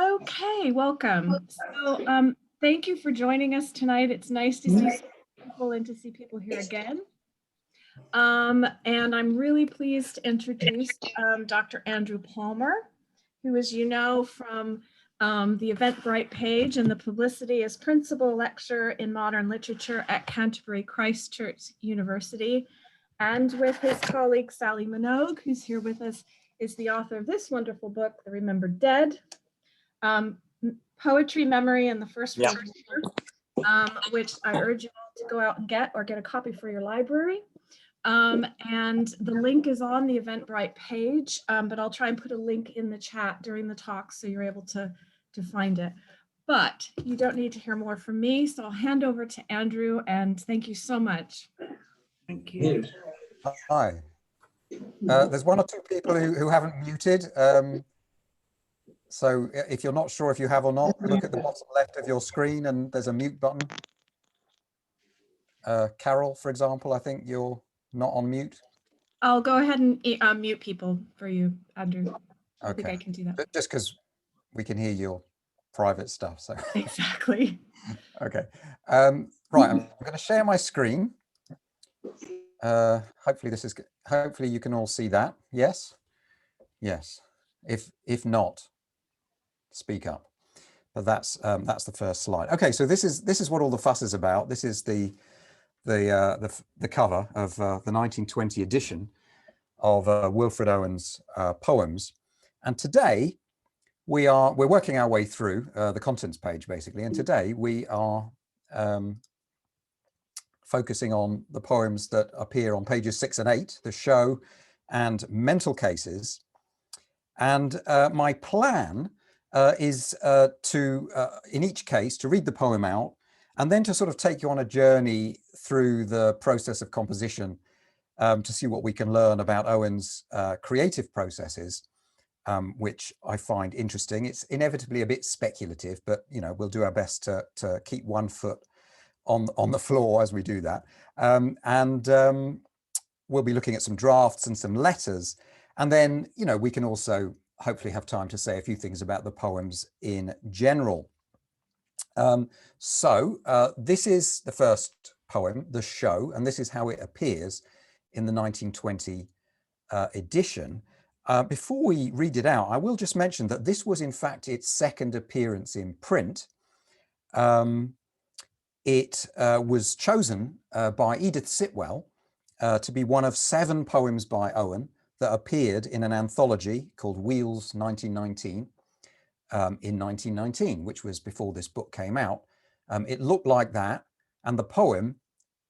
Okay, welcome. So thank you for joining us tonight. It's nice to see people and to see people here again. And I'm really pleased to introduce Dr. Andrew Palmer, who, as you know, from the Eventbrite page and the publicity, is Principal Lecturer in Modern Literature at Canterbury Christ Church University. And with his colleague, Sally Minogue, who's here with us, is the author of this wonderful book, The Remembered Dead, Poetry, Memory, and the First World War, which I urge you all to go out and get, or get a copy for your library. And the link is on the Eventbrite page, but I'll try and put a link in the chat during the talk so you're able to find it. But you don't need to hear more from me, so I'll hand over to Andrew, and thank you so much. Thank you. Hi. There's one or two people who haven't muted. So if you're not sure if you have or not, look at the bottom left of your screen and there's a mute button. Carol, for example, I think you're not on mute. I'll go ahead and mute people for you, Andrew. I think I can do that. Just because we can hear your private stuff. So exactly. Okay. Right, I'm going to share my screen. Hopefully this is good. Hopefully you can all see that. Yes. Yes. If not, speak up. But that's the first slide. Okay, so this is what all the fuss is about. This is the cover of the 1920 edition of Wilfred Owen's poems, and today we're working our way through the contents page basically, and today we are focusing on the poems that appear on pages 6 and 8, the show and mental cases. And my plan is to, in each case, to read the poem out and then to sort of take you on a journey through the process of composition to see what we can learn about Owen's creative processes, which I find interesting. It's inevitably a bit speculative, but you know, we'll do our best to keep one foot on the floor as we do that. We'll be looking at some drafts and some letters. And then, you know, we can also hopefully have time to say a few things about the poems in general. This is the first poem, The Show, and this is how it appears in the 1920 edition. Before we read it out, I will just mention that this was in fact its second appearance in print. It was chosen by Edith Sitwell to be one of 7 poems by Owen that appeared in an anthology called Wheels 1919 in 1919, which was before this book came out. It looked like that, and the poem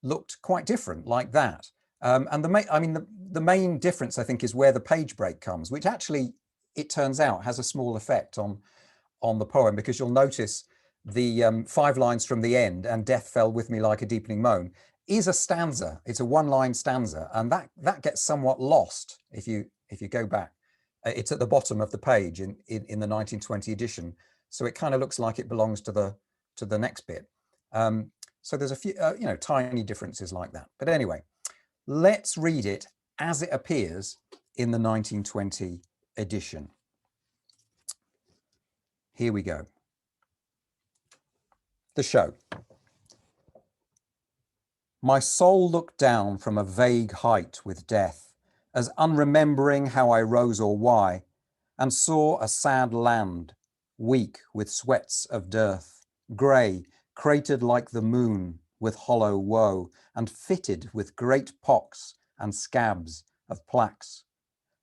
looked quite different like that. And the main difference, I think, is where the page break comes, which actually, it turns out, has a small effect on the poem, because you'll notice the 5 lines from the end, and death fell with me like a deepening moan, is a stanza. It's a 1-line stanza, and that gets somewhat lost if you go back. It's at the bottom of the page in the 1920 edition, so it kind of looks like it belongs to the next bit. So there's a few you know, tiny differences like that. But anyway, let's read it as it appears in the 1920 edition. Here we go. The Show. My soul looked down from a vague height with death, as unremembering how I rose or why, and saw a sad land, weak with sweats of dearth, grey, cratered like the moon with hollow woe, and fitted with great pocks and scabs of plaques.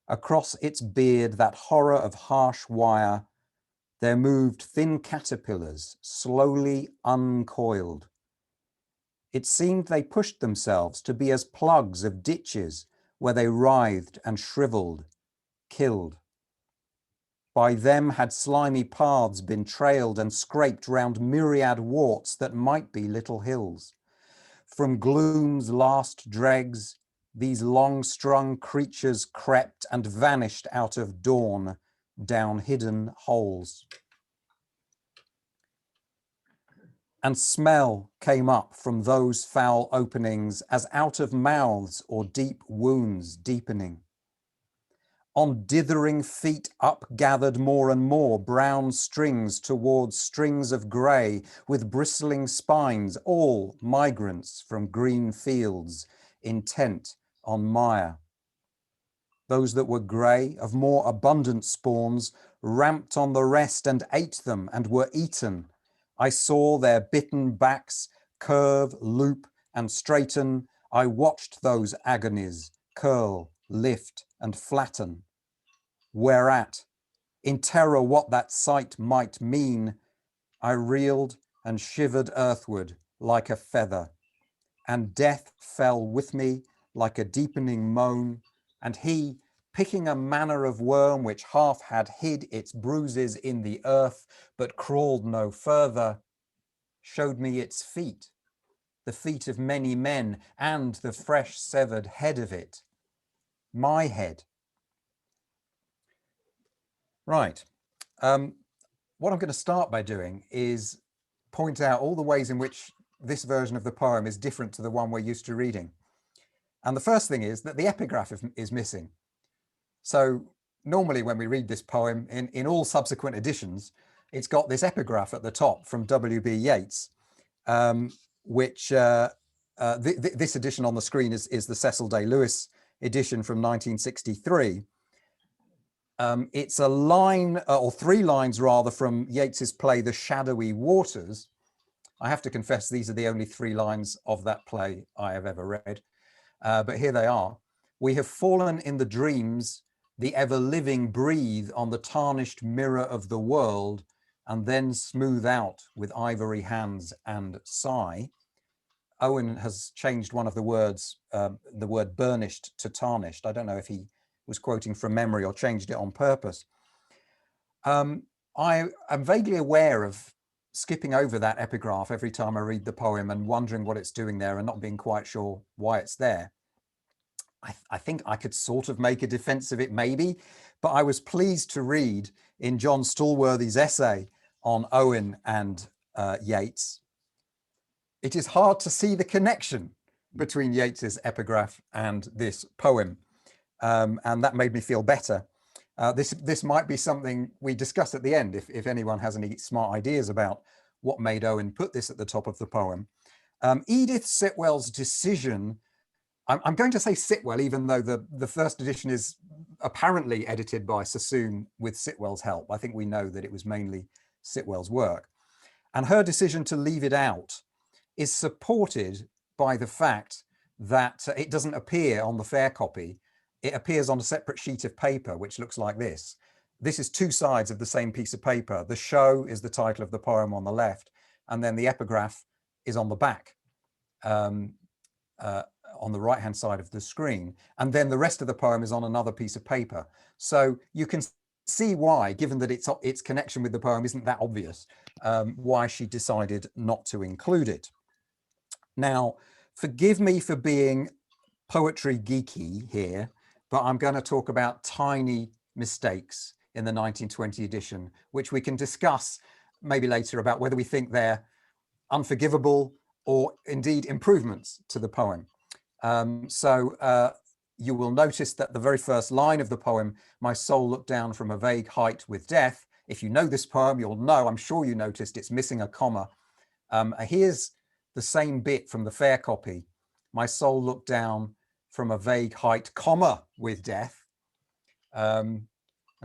Across its beard, that horror of harsh wire, there moved thin caterpillars, slowly uncoiled. It seemed they pushed themselves to be as plugs of ditches where they writhed and shriveled, killed. By them had slimy paths been trailed and scraped round myriad warts that might be little hills. From gloom's last dregs, these long-strung creatures crept and vanished out of dawn down hidden holes. And smell came up from those foul openings as out of mouths or deep wounds deepening. On dithering feet up gathered more and more brown strings towards strings of grey with bristling spines, all migrants from green fields, intent on mire. Those that were grey, of more abundant spawns, ramped on the rest and ate them and were eaten. I saw their bitten backs curve, loop, and straighten. I watched those agonies curl, lift, and flatten. Whereat, in terror what that sight might mean, I reeled and shivered earthward like a feather, and death fell with me like a deepening moan, and he, picking a manner of worm which half had hid its bruises in the earth, but crawled no further, showed me its feet, the feet of many men, and the fresh severed head of it, my head. Right. What I'm going to start by doing is point out all the ways in which this version of the poem is different to the one we're used to reading. And the first thing is that the epigraph is missing. So normally when we read this poem in all subsequent editions, it's got this epigraph at the top from W.B. Yeats, which this edition on the screen is the Cecil Day Lewis edition from 1963. It's a line, or three lines rather, from Yeats's play The Shadowy Waters. I have to confess these are the only three lines of that play I have ever read, but here they are. We have fallen in the dreams, the ever-living breathe on the tarnished mirror of the world, and then smooth out with ivory hands and sigh. Owen has changed one of the words, the word burnished to tarnished. I don't know if he was quoting from memory or changed it on purpose. I am vaguely aware of skipping over that epigraph every time I read the poem and wondering what it's doing there and not being quite sure why it's there. I think I could sort of make a defense of it maybe, but I was pleased to read in John Stallworthy's essay on Owen and Yeats, it is hard to see the connection between Yeats's epigraph and this poem. And that made me feel better. This might be something we discuss at the end if anyone has any smart ideas about what made Owen put this at the top of the poem. Edith Sitwell's decision, I'm going to say Sitwell, even though the first edition is apparently edited by Sassoon with Sitwell's help. I think we know that it was mainly Sitwell's work. And her decision to leave it out is supported by the fact that it doesn't appear on the fair copy. It appears on a separate sheet of paper, which looks like this. This is two sides of the same piece of paper. The show is the title of the poem on the left, and then the epigraph is on the back, on the right-hand side of the screen. And then the rest of the poem is on another piece of paper. So you can see why, given that its connection with the poem isn't that obvious, why she decided not to include it. Now, forgive me for being poetry geeky here, but I'm going to talk about tiny mistakes in the 1920 edition, which we can discuss maybe later about whether we think they're unforgivable or indeed improvements to the poem. You will notice that the very first line of the poem, my soul looked down from a vague height with death. If you know this poem, you'll know, I'm sure you noticed it's missing a comma. Here's the same bit from the fair copy. My soul looked down from a vague height, comma, with death. And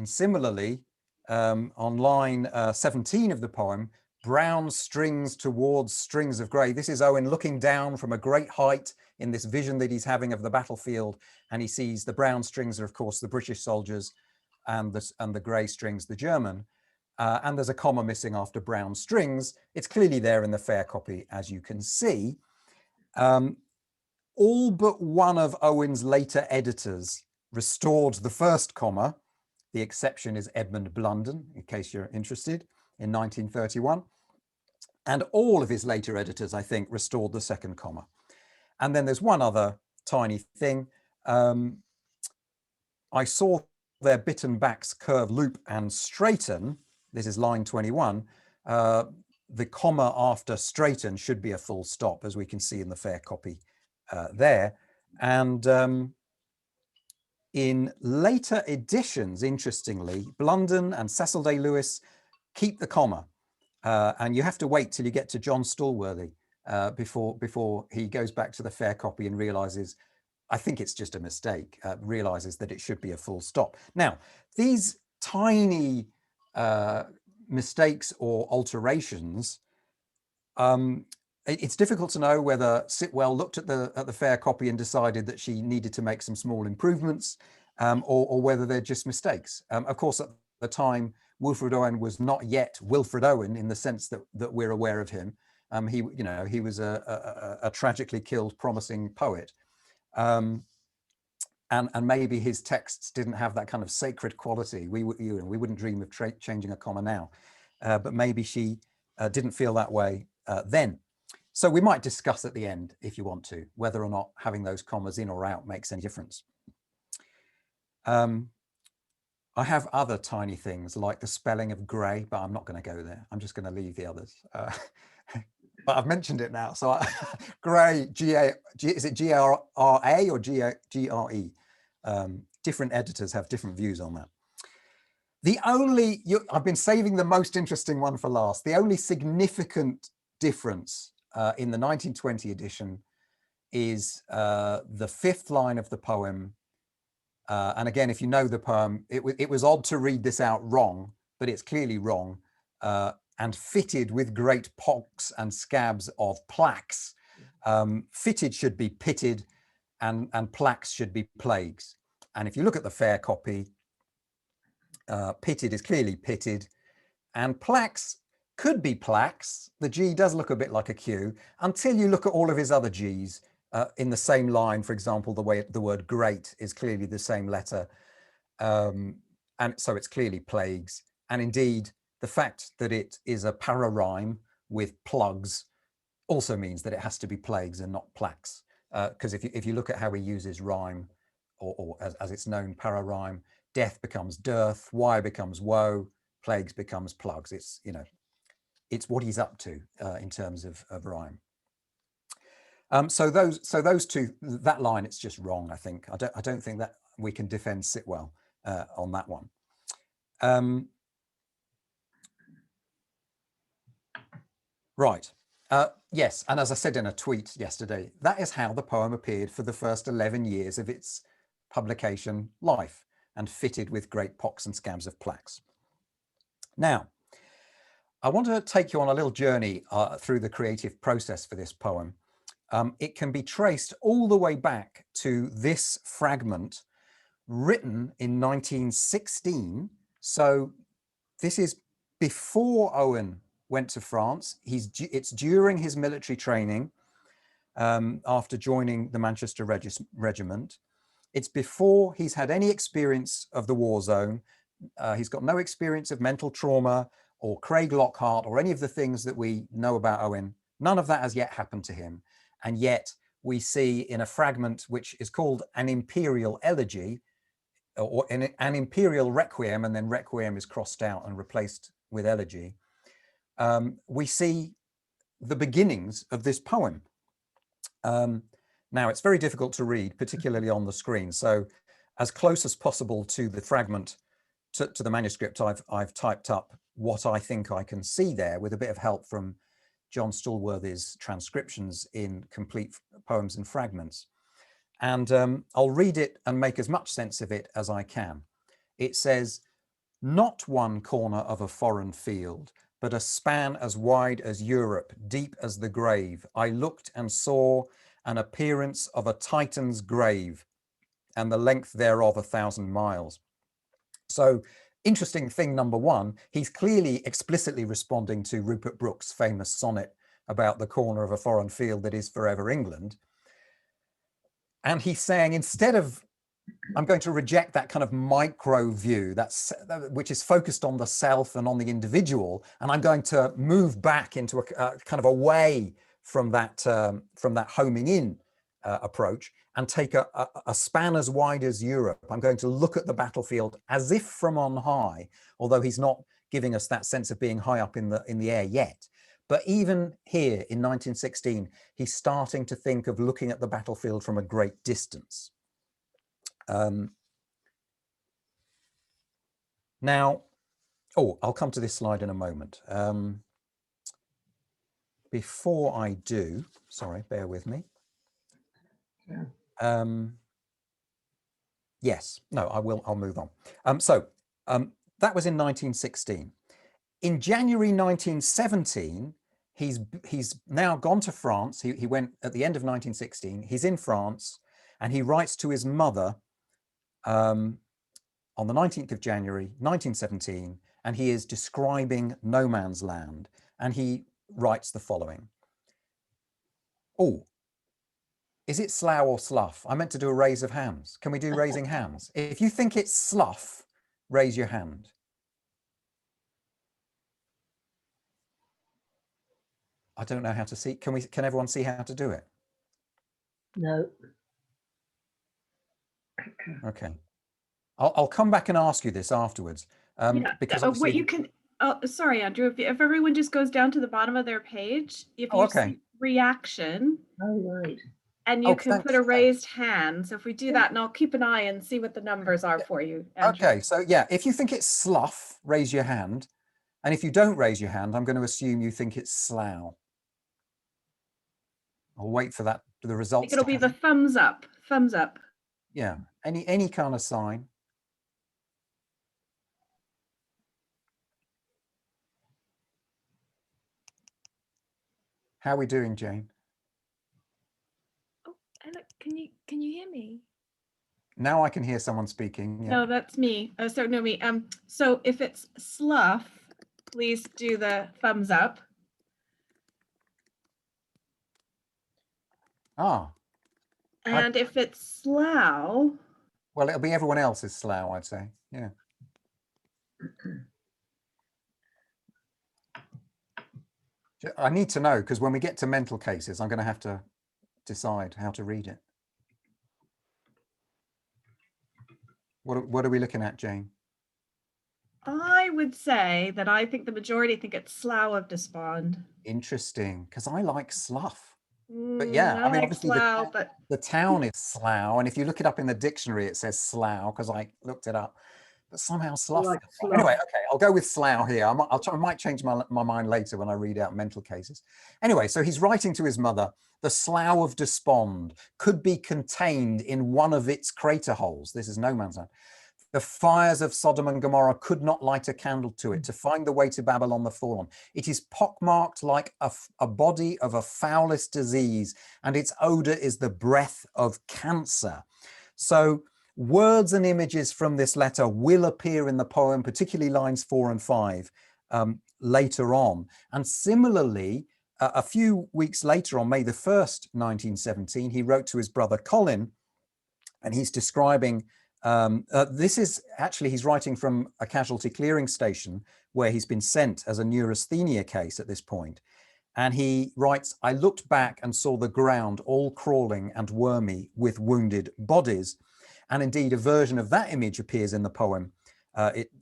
similarly, on line 17 of the poem, brown strings towards strings of grey. This is Owen looking down from a great height in this vision that he's having of the battlefield, and he sees the brown strings are, of course, the British soldiers, and the grey strings, the German. And there's a comma missing after brown strings. It's clearly there in the fair copy, as you can see. All but one of Owen's later editors restored the first comma. The exception is Edmund Blunden, in case you're interested, in 1931. And all of his later editors, I think, restored the second comma. And then there's one other tiny thing. I saw their bitten backs curve, loop, and straighten. This is line 21. The comma after straighten should be a full stop, as we can see in the fair copy there. And In later editions, interestingly, Blunden and Cecil Day-Lewis keep the comma, and you have to wait till you get to John Stallworthy before he goes back to the fair copy and realizes, I think it's just a mistake, realizes that it should be a full stop. Now, these tiny mistakes or alterations, it's difficult to know whether Sitwell looked at the fair copy and decided that she needed to make some small improvements, or whether they're just mistakes. Of course, at the time, Wilfred Owen was not yet Wilfred Owen in the sense that we're aware of him. He was a tragically killed, promising poet, and maybe his texts didn't have that kind of sacred quality. We wouldn't dream of changing a comma now, but maybe she didn't feel that way then. So we might discuss at the end, if you want to, whether or not having those commas in or out makes any difference. I have other tiny things like the spelling of grey, but I'm not going to go there. I'm just going to leave the others. But I've mentioned it now. So grey, is it G-R-R-A or G-R-E? Different editors have different views on that. I've been saving the most interesting one for last. The only significant difference in the 1920 edition is the fifth line of the poem. And again, if you know the poem, it was odd to read this out wrong, but it's clearly wrong. And fitted with great pocks and scabs of plaques. Fitted should be pitted, and plaques should be plagues. And if you look at the fair copy, pitted is clearly pitted, and plaques could be plaques. The G does look a bit like a Q until you look at all of his other G's in the same line. For example, the way the word great is clearly the same letter. And so it's clearly plagues. And indeed, the fact that it is a para-rhyme with plugs also means that it has to be plagues and not plaques. Because if you look at how he uses rhyme, or as it's known, para-rhyme, death becomes dearth, wire becomes woe, plagues becomes plugs. It's what he's up to in terms of rhyme. So those two, that line, it's just wrong. I think I don't think that we can defend Sitwell on that one. Right. Yes, and as I said in a tweet yesterday, that is how the poem appeared for the first 11 years of its publication life, and fitted with great pocks and scabs of plaques. Now, I want to take you on a little journey through the creative process for this poem. It can be traced all the way back to this fragment written in 1916. So this is before Owen went to France. It's during his military training after joining the Manchester Regiment. It's before he's had any experience of the war zone. He's got no experience of mental trauma or Craig Lockhart or any of the things that we know about Owen. None of that has yet happened to him. And yet we see in a fragment which is called an Imperial Elegy, or an Imperial Requiem, and then Requiem is crossed out and replaced with Elegy. We see the beginnings of this poem. Now, it's very difficult to read, particularly on the screen. So as close as possible to the fragment, to the manuscript, I've typed up what I think I can see there with a bit of help from John Stallworthy's transcriptions in Complete Poems and Fragments. And I'll read it and make as much sense of it as I can. It says, "Not one corner of a foreign field, but a span as wide as Europe, deep as the grave. I looked and saw an appearance of a Titan's grave, and the length thereof 1,000 miles. So interesting thing number one, he's clearly explicitly responding to Rupert Brooke's famous sonnet about the corner of a foreign field that is forever England. And he's saying, instead of, I'm going to reject that kind of micro view which is focused on the self and on the individual, and I'm going to move back into a kind of away from that homing in approach, and take a span as wide as Europe. I'm going to look at the battlefield as if from on high, although he's not giving us that sense of being high up in the air yet. But even here in 1916, he's starting to think of looking at the battlefield from a great distance. Now, oh, I'll come to this slide in a moment. Before I do, sorry, bear with me. Yeah. Yes, no, I'll move on. That was in 1916. In January 1917, he's now gone to France. He went at the end of 1916. He's in France, and he writes to his mother on the 19th of January 1917, and he is describing no man's land, and he writes the following. Oh, is it slough or slough? I meant to do a raise of hands. Can we do raising hands? If you think it's slough, raise your hand. I don't know how to see. Can everyone see how to do it? No. Okay. I'll come back and ask you this afterwards. Because what you can, sorry, Andrew, if everyone just goes down to the bottom of their page, if you see reaction. Oh, right. And you can put a raised hand. So if we do that, and I'll keep an eye and see what the numbers are for you, Andrew. Okay, so yeah, if you think it's slough, raise your hand. And if you don't raise your hand, I'm going to assume you think it's slough. I'll wait for that, the results. It'll be the thumbs up, thumbs up. Yeah, any kind of sign. How are we doing, Jane? Oh, can you hear me? Now I can hear someone speaking. Yeah. No, that's me. So no, me. So if it's slough, please do the thumbs up. Ah. And if it's slough. Well, it'll be everyone else's slough, I'd say. Yeah. I need to know, because when we get to mental cases, I'm going to have to decide how to read it. What are we looking at, Jane? I would say that I think the majority think it's slough of despond. Interesting, because I like slough. But yeah, I mean, like obviously slough, the town is slough, and if you look it up in the dictionary, it says slough, because I looked it up. But somehow slough. Like slough. Anyway, okay, I'll go with slough here. I might change my mind later when I read out mental cases. Anyway, so he's writing to his mother. The slough of despond could be contained in one of its crater holes. This is no man's land. The fires of Sodom and Gomorrah could not light a candle to it to find the way to Babylon the fallen. It is pockmarked like a body of a foulest disease, and its odor is the breath of cancer. So words and images from this letter will appear in the poem, particularly lines 4 and 5 later on. And similarly, a few weeks later, on May the 1st, 1917, he wrote to his brother Colin, and he's describing, this is actually, he's writing from a casualty clearing station where he's been sent as a neurasthenia case at this point. And he writes, I looked back and saw the ground all crawling and wormy with wounded bodies. And indeed, a version of that image appears in the poem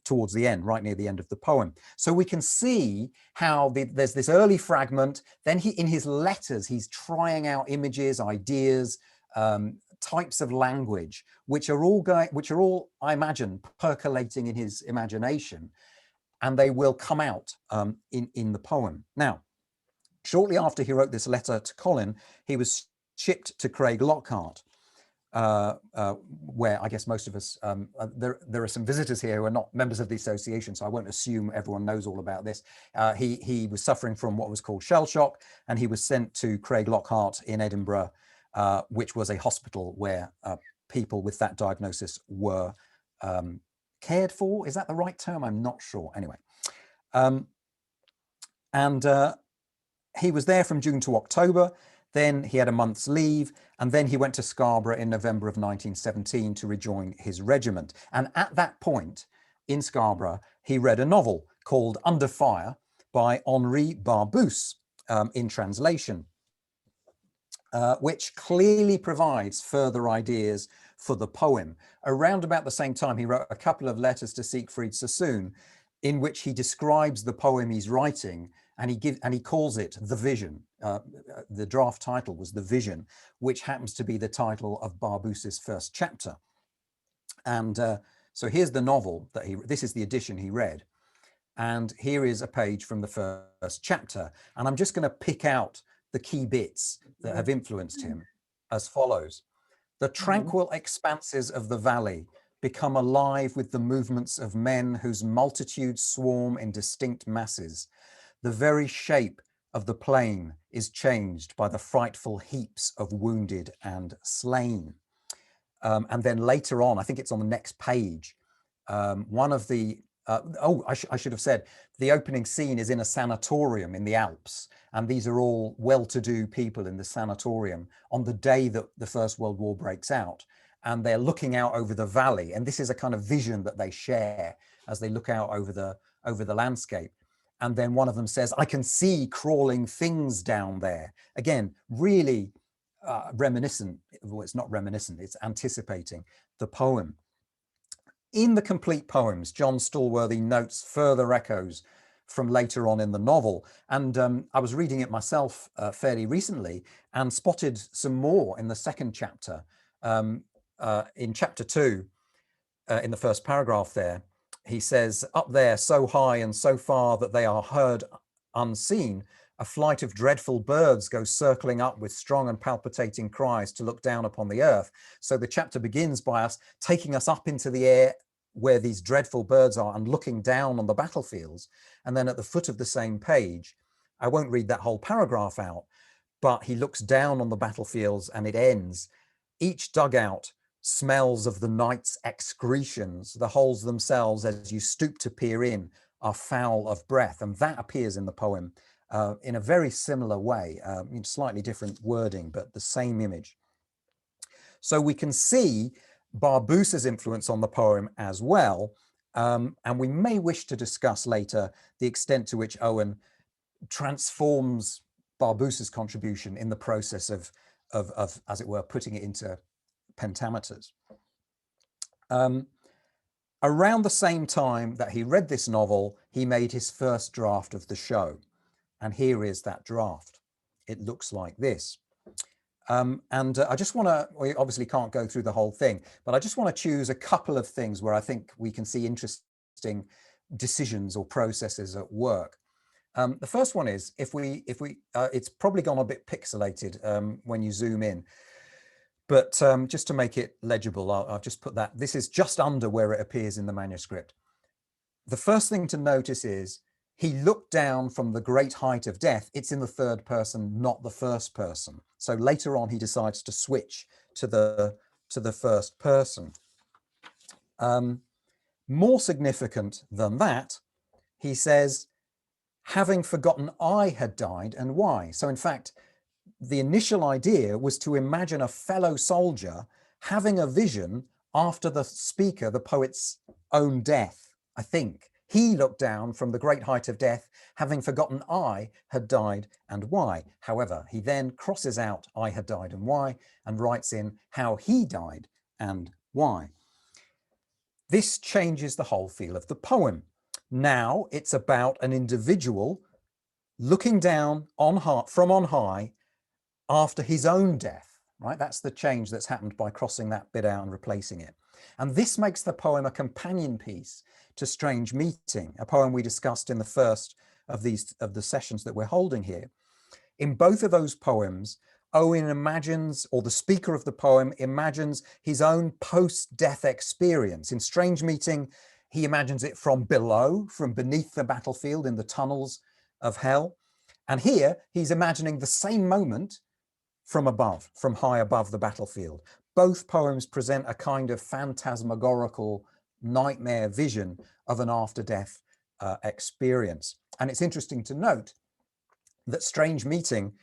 towards the end, right near the end of the poem. So we can see how there's this early fragment. Then in his letters, he's trying out images, ideas, types of language, which are all, I imagine, percolating in his imagination, and they will come out in the poem. Now, shortly after he wrote this letter to Colin, he was shipped to Craig Lockhart, where I guess most of us, there are some visitors here who are not members of the association, so I won't assume everyone knows all about this. He was suffering from what was called shell shock, and he was sent to Craig Lockhart in Edinburgh, which was a hospital where people with that diagnosis were cared for. Is that the right term? I'm not sure. Anyway, he was there from June to October. Then he had a month's leave, and then he went to Scarborough in November of 1917 to rejoin his regiment. And at that point in Scarborough, he read a novel called Under Fire by Henri Barbusse, in translation, which clearly provides further ideas for the poem. Around about the same time, he wrote a couple of letters to Siegfried Sassoon, in which he describes the poem he's writing, and he calls it The Vision. The draft title was The Vision, which happens to be the title of Barbusse's first chapter. And So here's the novel that this is the edition he read. And here is a page from the first chapter. And I'm just going to pick out the key bits that have influenced him as follows. The tranquil expanses of the valley become alive with the movements of men whose multitudes swarm in distinct masses. The very shape of the plain is changed by the frightful heaps of wounded and slain. And then later on, I think it's on the next page, one of the, I should have said, the opening scene is in a sanatorium in the Alps. And these are all well-to-do people in the sanatorium on the day that the First World War breaks out. And they're looking out over the valley. And this is a kind of vision that they share as they look out over the landscape. And then one of them says, I can see crawling things down there. Again, really reminiscent. Well, it's not reminiscent, it's anticipating the poem. In the complete poems, John Stallworthy notes further echoes from later on in the novel. And I was reading it myself fairly recently and spotted some more in the second chapter. In chapter 2, in the first paragraph there, he says, up there so high and so far that they are heard unseen, a flight of dreadful birds goes circling up with strong and palpitating cries to look down upon the earth. So the chapter begins by us taking us up into the air where these dreadful birds are and looking down on the battlefields. And then at the foot of the same page, I won't read that whole paragraph out, but he looks down on the battlefields and it ends. Each dugout smells of the night's excretions. The holes themselves, as you stoop to peer in, are foul of breath. And that appears in the poem in a very similar way, slightly different wording, but the same image. So we can see Barbussa's influence on the poem as well. And we may wish to discuss later the extent to which Owen transforms Barbussa's contribution in the process of as it were, putting it into pentameters. Around the same time that he read this novel, he made his first draft of the show. And here is that draft. It looks like this. I just want to, we obviously can't go through the whole thing, but I just want to choose a couple of things where I think we can see interesting decisions or processes at work. The first one is it's probably gone a bit pixelated when you zoom in, but just to make it legible, I'll just put that. This is just under where it appears in the manuscript. The first thing to notice is he looked down from the great height of death. It's in the third person, not the first person. So later on, he decides to switch to the first person. More significant than that, he says, having forgotten I had died and why. So in fact, the initial idea was to imagine a fellow soldier having a vision after the speaker, the poet's own death, I think. He looked down from the great height of death, having forgotten I had died and why. However, he then crosses out I had died and why and writes in how he died and why. This changes the whole feel of the poem. Now it's about an individual looking down from on high after his own death, right? That's the change that's happened by crossing that bit out and replacing it. And this makes the poem a companion piece to Strange Meeting, a poem we discussed in the first of the sessions that we're holding here. In both of those poems, Owen imagines, or the speaker of the poem imagines his own post-death experience. In Strange Meeting, he imagines it from below, from beneath the battlefield in the tunnels of hell. And here he's imagining the same moment from above, from high above the battlefield. Both poems present a kind of phantasmagorical nightmare vision of an after-death experience. And it's interesting to note that Strange Meeting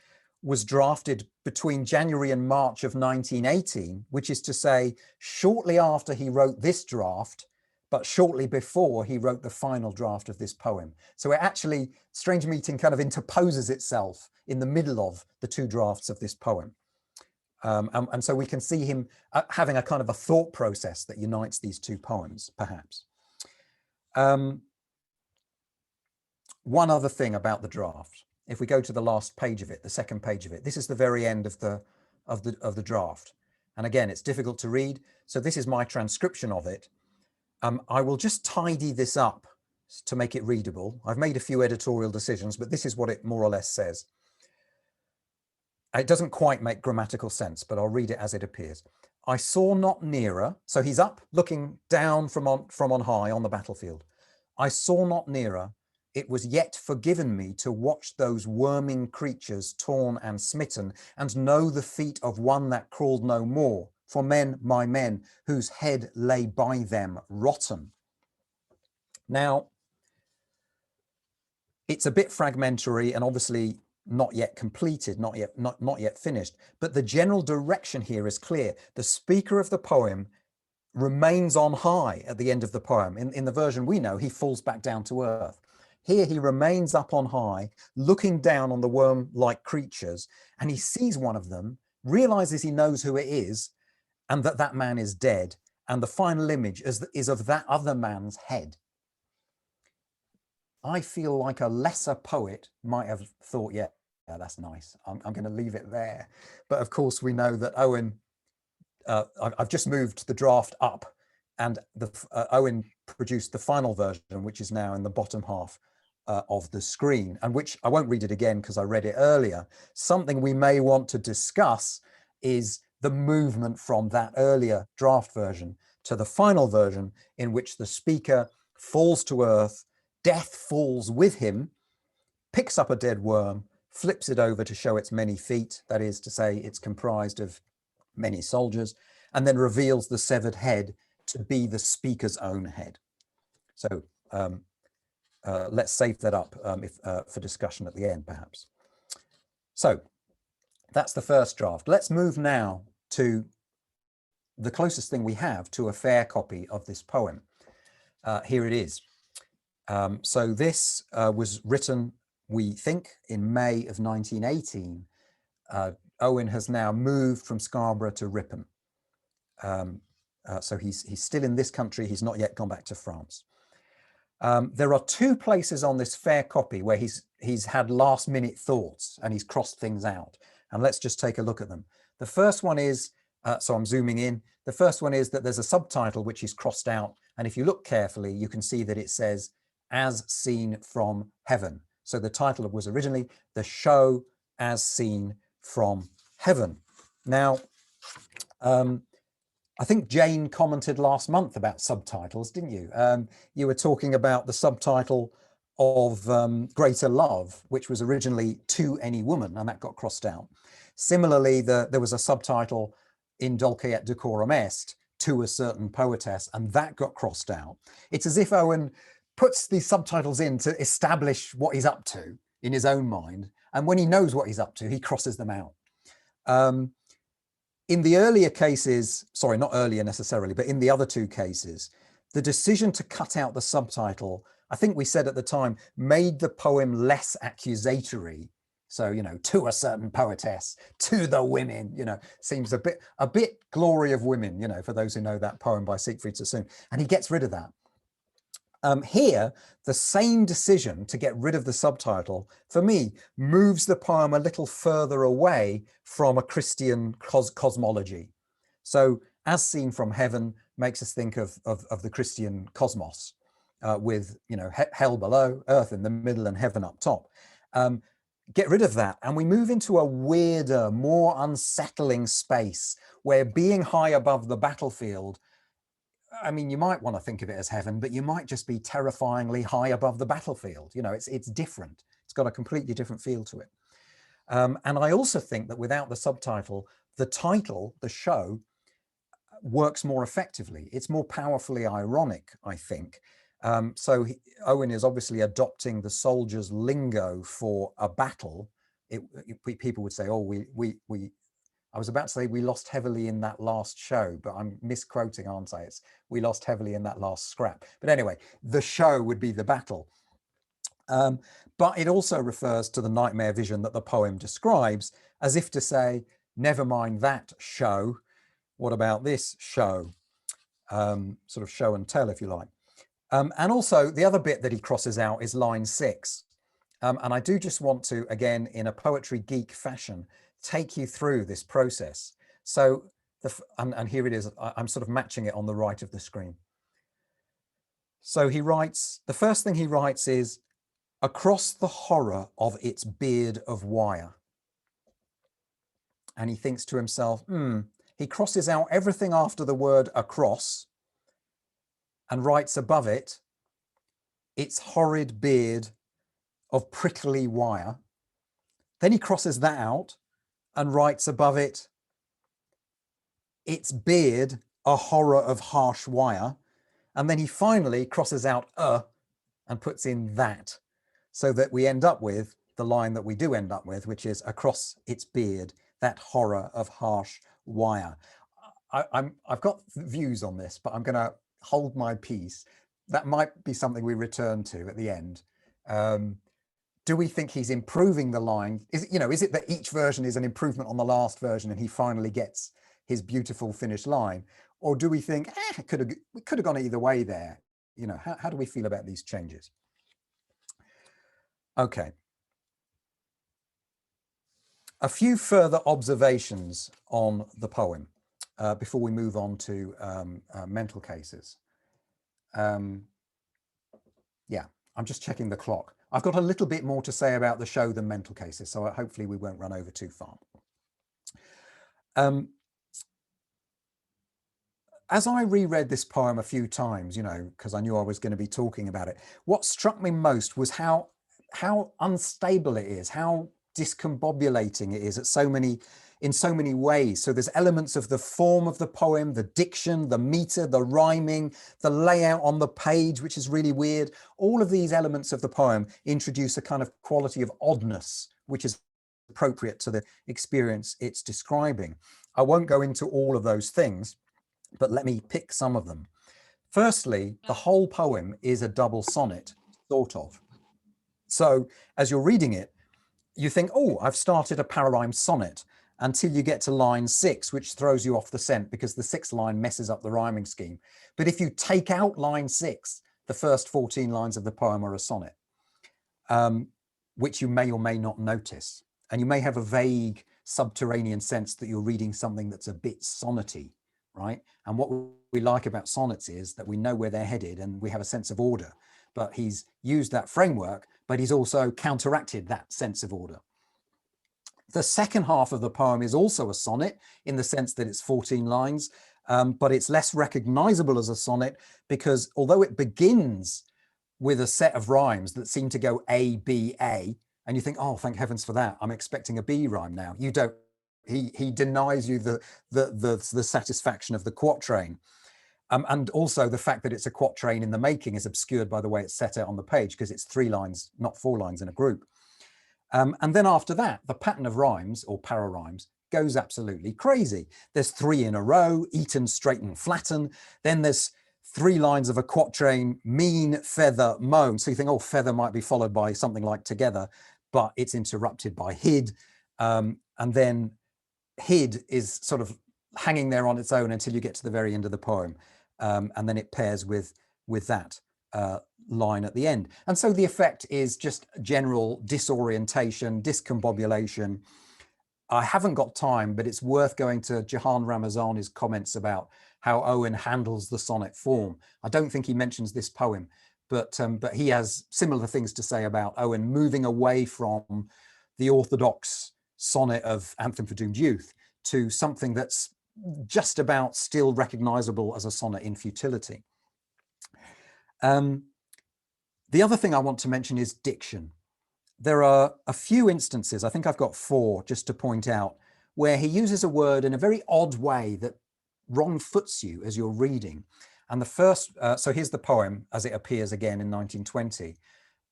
was drafted between January and March of 1918, which is to say shortly after he wrote this draft, but shortly before he wrote the final draft of this poem. So it actually, Strange Meeting kind of interposes itself in the middle of the two drafts of this poem. And so we can see him having a kind of a thought process that unites these two poems, perhaps. One other thing about the draft, if we go to the last page of it, the second page of it, this is the very end of the draft. And again, it's difficult to read. So this is my transcription of it. I will just tidy this up to make it readable. I've made a few editorial decisions, but this is what it more or less says. It doesn't quite make grammatical sense, but I'll read it as it appears. I saw not nearer, so he's up looking down from on high on the battlefield. I saw not nearer, it was yet forgiven me to watch those worming creatures torn and smitten, and know the feet of one that crawled no more, for men, my men, whose head lay by them rotten. Now, it's a bit fragmentary and obviously not yet completed, not yet finished, but the general direction here is clear. The speaker of the poem remains on high at the end of the poem. In the version we know, he falls back down to earth. Here he remains up on high, looking down on the worm-like creatures, and he sees one of them, realizes he knows who it is, and that that man is dead. And the final image is of that other man's head. I feel like a lesser poet might have thought, yeah, that's nice. I'm going to leave it there. But of course, we know that Owen, I've just moved the draft up, and Owen produced the final version, which is now in the bottom half of the screen, and which I won't read it again because I read it earlier. Something we may want to discuss is the movement from that earlier draft version to the final version, in which the speaker falls to earth, death falls with him, picks up a dead worm, flips it over to show its many feet, that is to say it's comprised of many soldiers, and then reveals the severed head to be the speaker's own head. So let's save that up for discussion at the end, perhaps. So that's the first draft. Let's move now to the closest thing we have to a fair copy of this poem. Here it is. So this was written, we think, in May of 1918. Owen has now moved from Scarborough to Ripon. So he's still in this country. He's not yet gone back to France. There are two places on this fair copy where he's had last minute thoughts and he's crossed things out. And let's just take a look at them. The first one is, so I'm zooming in. The first one is that there's a subtitle which is crossed out. And if you look carefully, you can see that it says, As Seen from Heaven. So the title was originally The Show As Seen from Heaven. Now, I think Jane commented last month about subtitles, didn't you? You were talking about the subtitle of Greater Love, which was originally To Any Woman, and that got crossed out. Similarly, there was a subtitle in Dulce et Decorum Est, To a Certain Poetess, and that got crossed out. It's as if Owen puts these subtitles in to establish what he's up to in his own mind, and when he knows what he's up to, he crosses them out. In the earlier cases, sorry, not earlier necessarily, but in the other two cases, the decision to cut out the subtitle, I think we said at the time, made the poem less accusatory. So, you know, to a certain poetess, to the women, you know, seems a bit Glory of Women, you know, for those who know that poem by Siegfried Sassoon, and he gets rid of that. Here, the same decision to get rid of the subtitle, for me, moves the poem a little further away from a Christian cosmology. So, As Seen from Heaven makes us think of the Christian cosmos, with, you know, hell below, earth in the middle, and heaven up top. Get rid of that, and we move into a weirder, more unsettling space where being high above the battlefield, I mean, you might want to think of it as heaven, but you might just be terrifyingly high above the battlefield. You know, it's different. It's got a completely different feel to it. And I also think that without the subtitle, the title, The Show, works more effectively. It's more powerfully ironic, I think. Owen is obviously adopting the soldier's lingo for a battle. People would say, oh, I was about to say we lost heavily in that last show, but I'm misquoting, aren't I? It's we lost heavily in that last scrap. But anyway, the show would be the battle. But it also refers to the nightmare vision that the poem describes, as if to say, never mind that show, what about this show? Sort of show and tell, if you like. And also the other bit that he crosses out is line 6. And I do just want to, again, in a poetry geek fashion, take you through this process. So, and here it is, I'm sort of matching it on the right of the screen. So he writes, the first thing he writes is, across the horror of its beard of wire. And he thinks to himself, he crosses out everything after the word across and writes above it, its horrid beard of prickly wire. Then he crosses that out and writes above it, its beard, a horror of harsh wire. And then he finally crosses out and puts in that, so that we end up with the line that we do end up with, which is across its beard, that horror of harsh wire. I've got views on this, but I'm going to hold my peace. That might be something we return to at the end. Do we think he's improving the line? Is it that each version is an improvement on the last version and he finally gets his beautiful finished line? Or do we think we could have gone either way there? How do we feel about these changes? Okay. A few further observations on the poem before we move on to mental cases. Yeah, I'm just checking the clock. I've got a little bit more to say about the show than mental cases, so hopefully we won't run over too far. As I reread this poem a few times, because I knew I was going to be talking about it, what struck me most was how unstable it is, how discombobulating it is in so many ways. So there's elements of the form of the poem, the diction, the meter, the rhyming, the layout on the page, which is really weird. All of these elements of the poem introduce a kind of quality of oddness, which is appropriate to the experience it's describing. I won't go into all of those things, but let me pick some of them. Firstly, the whole poem is a double sonnet, sort of. So as you're reading it, you think, oh, I've started a pararhyme sonnet, until you get to line 6, which throws you off the scent because the 6th line messes up the rhyming scheme. But if you take out line 6, the first 14 lines of the poem are a sonnet, which you may or may not notice. And you may have a vague subterranean sense that you're reading something that's a bit sonnety, right? And what we like about sonnets is that we know where they're headed and we have a sense of order. But he's used that framework, but he's also counteracted that sense of order. The second half of the poem is also a sonnet in the sense that it's 14 lines, but it's less recognizable as a sonnet because although it begins with a set of rhymes that seem to go A, B, A, and you think, oh, thank heavens for that, I'm expecting a B rhyme now. You don't. He denies you the satisfaction of the quatrain. And also the fact that it's a quatrain in the making is obscured by the way it's set out on the page because it's 3 lines, not 4 lines in a group. And then after that, the pattern of rhymes or pararhymes goes absolutely crazy. There's 3 in a row, eaten, straighten, flatten. Then there's 3 lines of a quatrain, mean, feather, moan. So you think, oh, feather might be followed by something like together, but it's interrupted by hid. And then hid is sort of hanging there on its own until you get to the very end of the poem. And then it pairs with that line at the end. And so the effect is just general disorientation, discombobulation. I haven't got time, but it's worth going to Jahan Ramazani's comments about how Owen handles the sonnet form. I don't think he mentions this poem, but he has similar things to say about Owen moving away from the orthodox sonnet of Anthem for Doomed Youth to something that's just about still recognizable as a sonnet in futility. The other thing I want to mention is diction. There are a few instances, I think I've got 4 just to point out, where he uses a word in a very odd way that wrong foots you as you're reading. And the first, so here's the poem as it appears again in 1920.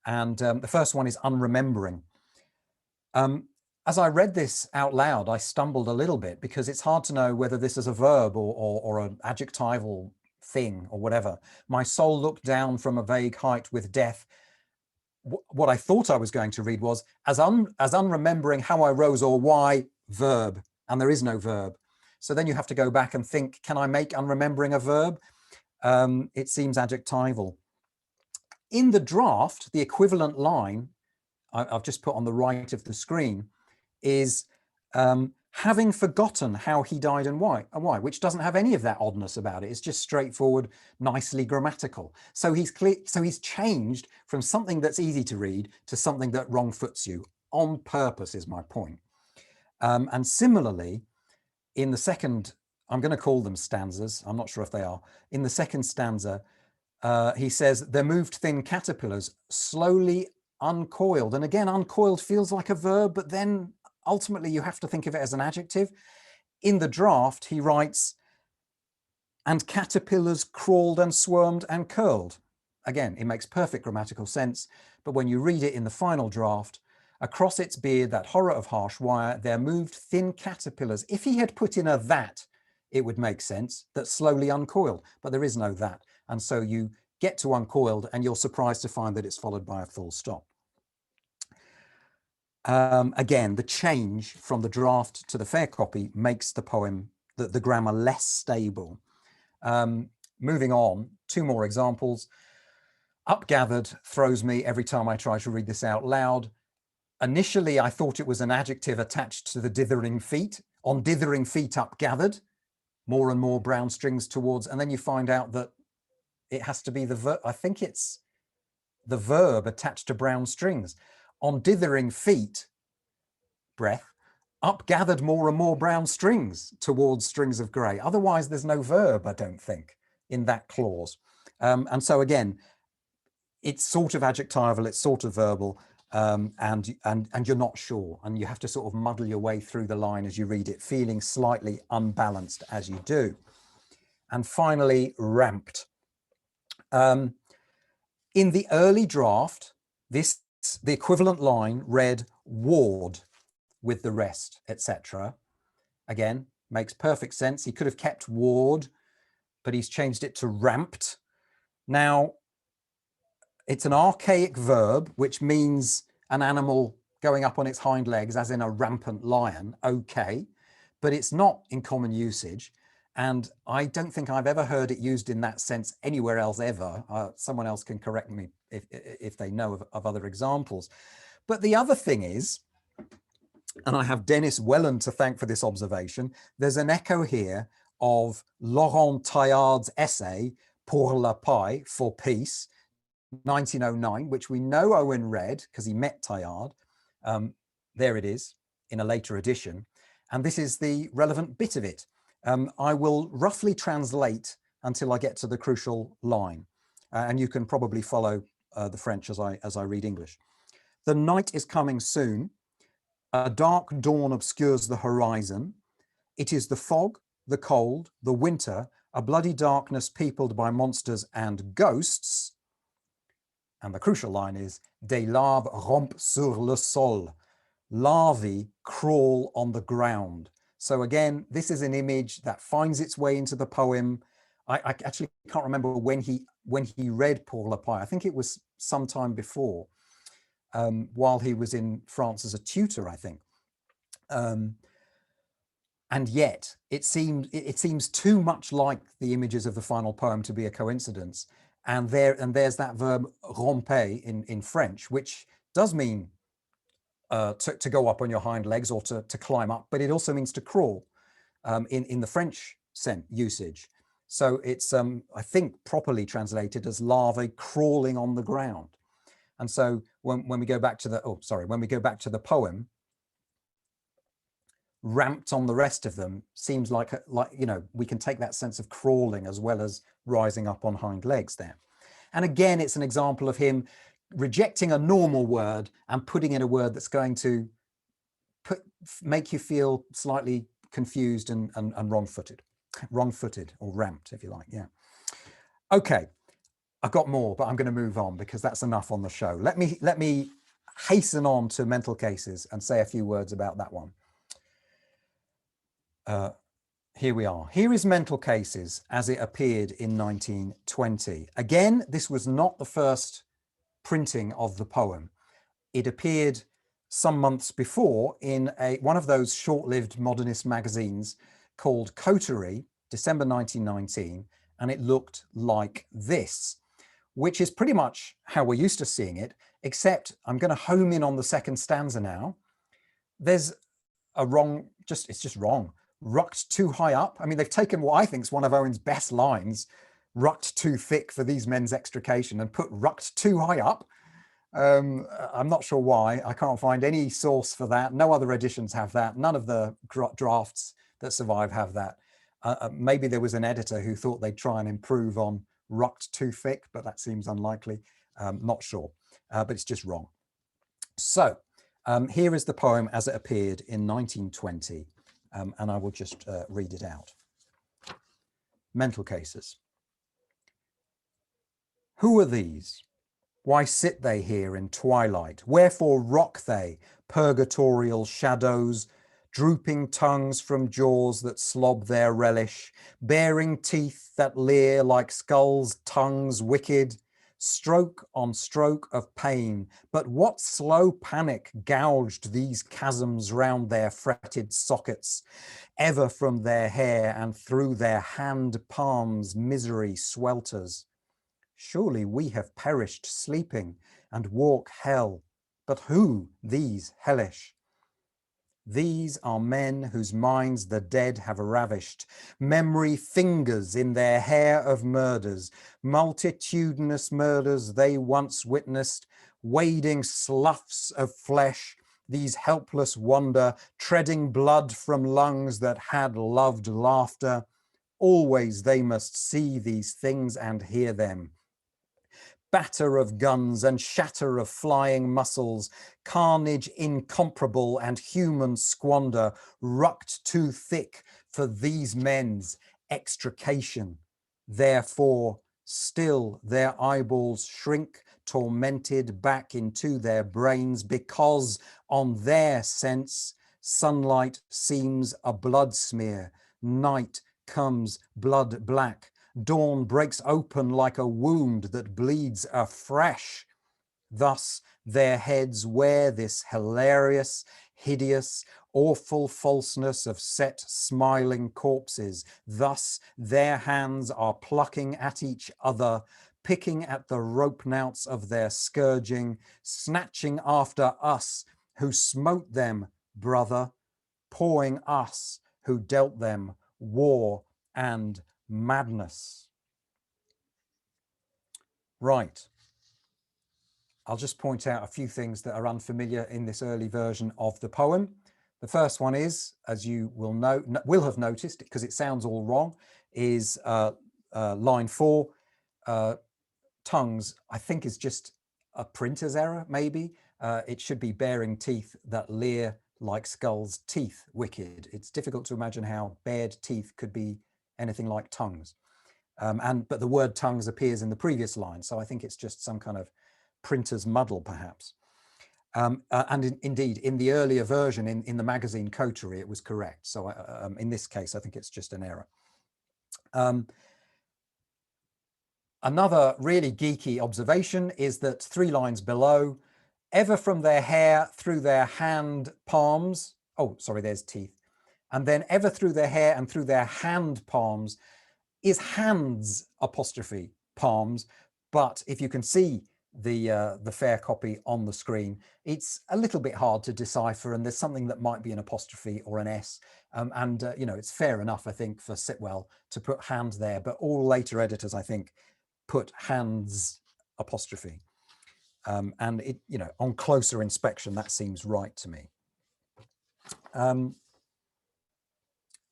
And the first one is Unremembering. As I read this out loud, I stumbled a little bit because it's hard to know whether this is a verb or an adjectival thing or whatever. My soul looked down from a vague height with death. What I thought I was going to read was, as unremembering how I rose or why, verb, and there is no verb. So then you have to go back and think, can I make unremembering a verb? It seems adjectival. In the draft, the equivalent line, I've just put on the right of the screen, is having forgotten how he died and why, which doesn't have any of that oddness about it. It's just straightforward, nicely grammatical. So he's clear, so he's changed from something that's easy to read to something that wrong foots you on purpose, is my point. And similarly, in the second, I'm going to call them stanzas, I'm not sure if they are. In the second stanza, he says, "There moved thin caterpillars, slowly uncoiled." And again, uncoiled feels like a verb, but then ultimately you have to think of it as an adjective. In the draft, he writes, "And caterpillars crawled and swarmed and curled." Again, it makes perfect grammatical sense, but when you read it in the final draft, "Across its beard, that horror of harsh wire, there moved thin caterpillars." If he had put in a that, it would make sense, that slowly uncoiled, but there is no that. And so you get to uncoiled and you're surprised to find that it's followed by a full stop. Again, the change from the draft to the fair copy makes the poem, the grammar less stable. Moving on, two more examples. "Upgathered" throws me every time I try to read this out loud. Initially, I thought it was an adjective attached to the dithering feet. "On dithering feet upgathered, more and more brown strings towards," and then you find out that it has to be the verb. I think it's the verb attached to brown strings. "On dithering feet," breath, "upgathered more and more brown strings towards strings of grey." Otherwise, there's no verb, I don't think, in that clause. And so again, it's sort of adjectival, it's sort of verbal, and you're not sure, and you have to sort of muddle your way through the line as you read it, feeling slightly unbalanced as you do. And finally, "ramped." In the early draft, the equivalent line read "ward" with the rest, etc. Again, makes perfect sense. He could have kept "ward," but he's changed it to "ramped." Now, it's an archaic verb, which means an animal going up on its hind legs, as in a rampant lion, okay, but it's not in common usage. And I don't think I've ever heard it used in that sense anywhere else ever. Someone else can correct me if they know of other examples. But the other thing is, and I have Dennis Welland to thank for this observation, there's an echo here of Laurent Taillard's essay, Pour la paix, for peace, 1909, which we know Owen read because he met Taillard. There it is in a later edition. And this is the relevant bit of it. I will roughly translate until I get to the crucial line. And you can probably follow the French as I read English. "The night is coming soon. A dark dawn obscures the horizon. It is the fog, the cold, the winter, a bloody darkness peopled by monsters and ghosts." And the crucial line is, "Des larves rampent sur le sol." Larvae crawl on the ground. So again, this is an image that finds its way into the poem. I actually can't remember when he read Pour la paix. I think it was sometime before, while he was in France as a tutor, I think. And yet it seems too much like the images of the final poem to be a coincidence. And there's that verb ramper in French, which does mean to go up on your hind legs or to climb up, but it also means to crawl in the French usage. So it's, I think, properly translated as larvae crawling on the ground. And so when we go back to the poem, ramped on the rest of them seems like we can take that sense of crawling as well as rising up on hind legs there. And again, it's an example of him rejecting a normal word and putting in a word that's going to make you feel slightly confused and wrong-footed or ramped, if you like. Yeah. Okay, I've got more, but I'm going to move on because that's enough on the show. Let me hasten on to mental cases and say a few words about that one. Here we are. Here is Mental Cases as it appeared in 1920. Again, this was not the first printing of the poem. It appeared some months before in one of those short-lived modernist magazines called Coterie, December 1919, and it looked like this, which is pretty much how we're used to seeing it, except I'm going to home in on the second stanza now. There's a wrong it's just wrong. Rucked too high up. I mean, they've taken what I think is one of Owen's best lines, rucked too thick for these men's extrication, and put rucked too high up. I'm not sure why. I can't find any source for that. No other editions have that. None of the drafts that survive have that. Maybe there was an editor who thought they'd try and improve on rucked too thick, but that seems unlikely. Not sure, but it's just wrong. So here is the poem as it appeared in 1920, and I will just read it out. Mental cases. Who are these? Why sit they here in twilight? Wherefore rock they, purgatorial shadows, drooping tongues from jaws that slob their relish, baring teeth that leer like skulls' tongues wicked, stroke on stroke of pain? But what slow panic gouged these chasms round their fretted sockets? Ever from their hair and through their hand palms misery swelters. Surely we have perished sleeping and walk hell, but who these hellish? These are men whose minds the dead have ravished, memory fingers in their hair of murders, multitudinous murders they once witnessed, wading sloughs of flesh, these helpless wander, treading blood from lungs that had loved laughter. Always they must see these things and hear them. Batter of guns and shatter of flying muscles, carnage incomparable and human squander, rucked too thick for these men's extrication. Therefore, still their eyeballs shrink, tormented back into their brains, because on their sense, sunlight seems a blood smear, night comes blood black, dawn breaks open like a wound that bleeds afresh. Thus their heads wear this hilarious, hideous, awful falseness of set smiling corpses. Thus their hands are plucking at each other, picking at the rope knouts of their scourging, snatching after us who smote them, brother, pawing us who dealt them war and madness. Right. I'll just point out a few things that are unfamiliar in this early version of the poem. The first one is, as you will have noticed, because it sounds all wrong, is line 4. Tongues, I think, is just a printer's error, maybe. It should be bearing teeth that leer like skulls' teeth wicked. It's difficult to imagine how bared teeth could be anything like tongues. But the word tongues appears in the previous line, so I think it's just some kind of printer's muddle, perhaps. Indeed, in the earlier version, in the magazine coterie, it was correct. So in this case, I think it's just an error. Another really geeky observation is that 3 lines below, ever from their hair through their hand palms, oh, sorry, there's teeth, and then ever through their hair and through their hand palms is hands apostrophe palms. But if you can see the fair copy on the screen, it's a little bit hard to decipher, and there's something that might be an apostrophe or an S. You know, it's fair enough, I think, for Sitwell to put hand there, but all later editors, I think, put hands apostrophe. And it, you know, on closer inspection, that seems right to me.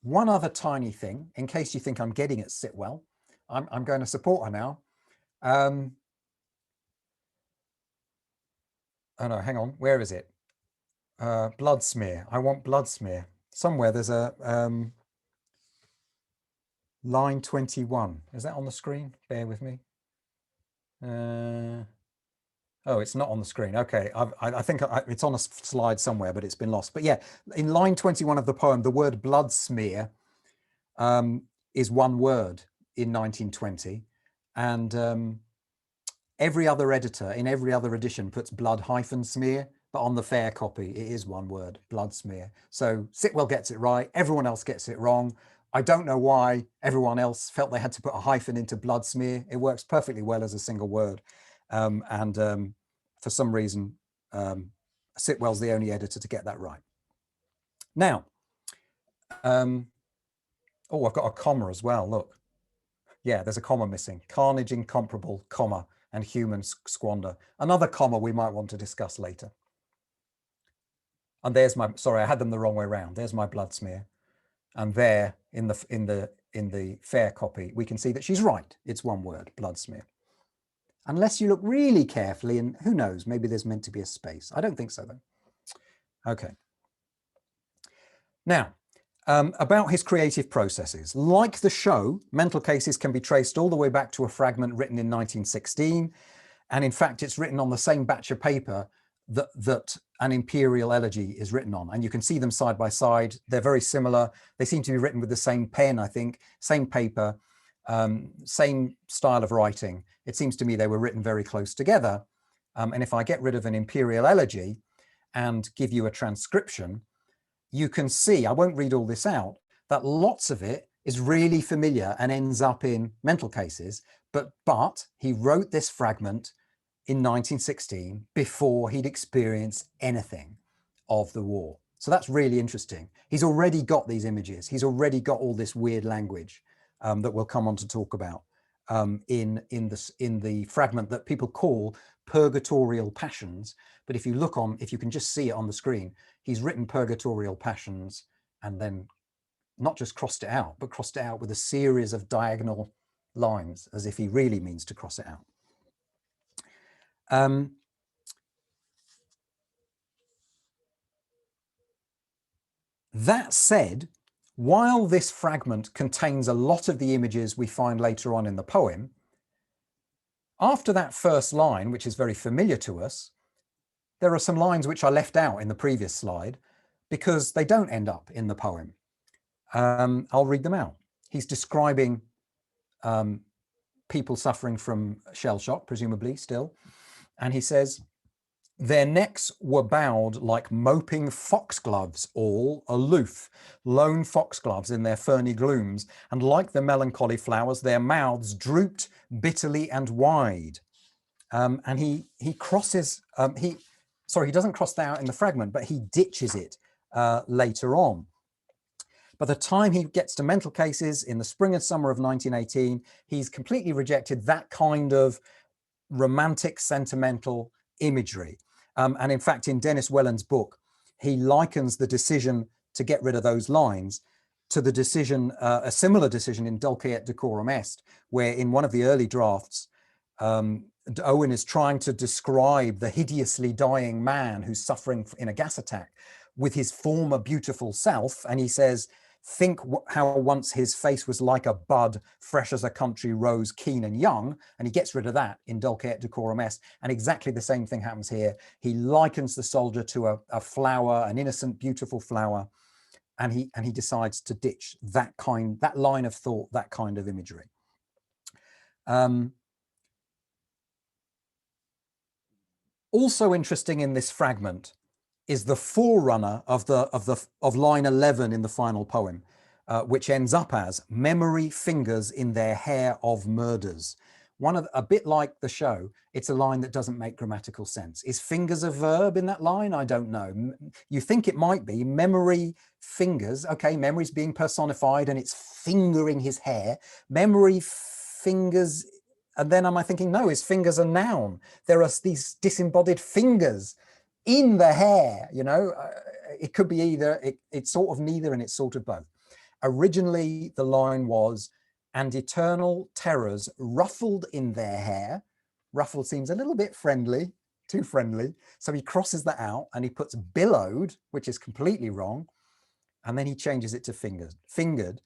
One other tiny thing, in case you think I'm getting at Sitwell, I'm going to support her now. Oh no, hang on, where is it? Blood smear, I want blood smear. Somewhere there's a line 21. Is that on the screen? Bear with me. Oh, it's not on the screen. Okay, I think it's on a slide somewhere, but it's been lost. But yeah, in line 21 of the poem, the word blood smear is one word in 1920. And every other editor in every other edition puts blood-smear, but on the fair copy, it is one word, blood smear. So Sitwell gets it right. Everyone else gets it wrong. I don't know why everyone else felt they had to put a hyphen into blood smear. It works perfectly well as a single word. For some reason, Sitwell's the only editor to get that right. Now, Oh, I've got a comma as well, look. Yeah, there's a comma missing. Carnage incomparable, comma, and humans squander. Another comma we might want to discuss later. And there's my, sorry, I had them the wrong way around. There's my blood smear. And there in the fair copy, we can see that she's right. It's one word, blood smear. Unless you look really carefully, and who knows, maybe there's meant to be a space. I don't think so though. Okay. Now, about his creative processes. Like the show, Mental Cases can be traced all the way back to a fragment written in 1916. And in fact, it's written on the same batch of paper that an Imperial Elegy is written on. And you can see them side by side. They're very similar. They seem to be written with the same pen, I think, same paper, same style of writing. It seems to me they were written very close together. And if I get rid of an Imperial Elegy and give you a transcription, you can see, I won't read all this out, that lots of it is really familiar and ends up in Mental Cases. But he wrote this fragment in 1916 before he'd experienced anything of the war. So that's really interesting. He's already got these images. He's already got all this weird language that we'll come on to talk about in the fragment that people call Purgatorial Passions. But if you look on, if you can just see it on the screen, he's written Purgatorial Passions and then not just crossed it out, but crossed it out with a series of diagonal lines as if he really means to cross it out. That said, while this fragment contains a lot of the images we find later on in the poem, after that first line, which is very familiar to us, there are some lines which I left out in the previous slide because they don't end up in the poem. I'll read them out. He's describing people suffering from shell shock, presumably still. And he says, their necks were bowed like moping foxgloves, all aloof, lone foxgloves in their ferny glooms, and like the melancholy flowers, their mouths drooped bitterly and wide. And he crosses, he doesn't cross that out in the fragment, but he ditches it later on. By the time he gets to Mental Cases in the spring and summer of 1918, he's completely rejected that kind of romantic, sentimental imagery. And in fact, in Dennis Welland's book, he likens the decision to get rid of those lines to the decision, a similar decision in Dulce et Decorum Est, where in one of the early drafts, Owen is trying to describe the hideously dying man who's suffering in a gas attack with his former beautiful self. And he says, think how once his face was like a bud, fresh as a country rose, keen and young. And he gets rid of that in Dulce et Decorum Est. And exactly the same thing happens here. He likens the soldier to a flower, an innocent, beautiful flower. And he decides to ditch that line of thought, that kind of imagery. Also interesting in this fragment is the forerunner of line 11 in the final poem, which ends up as memory fingers in their hair of murders. A bit like the show, it's a line that doesn't make grammatical sense. Is fingers a verb in that line? I don't know. You think it might be. Memory fingers, okay, memory's being personified and it's fingering his hair. Memory fingers, and then am I thinking, no, his fingers a noun? There are these disembodied fingers in the hair, you know. It could be either, it's sort of neither and it's sort of both. Originally, the line was, and eternal terrors ruffled in their hair. Ruffled seems a little bit friendly, too friendly. So he crosses that out and he puts billowed, which is completely wrong. And then he changes it to fingered.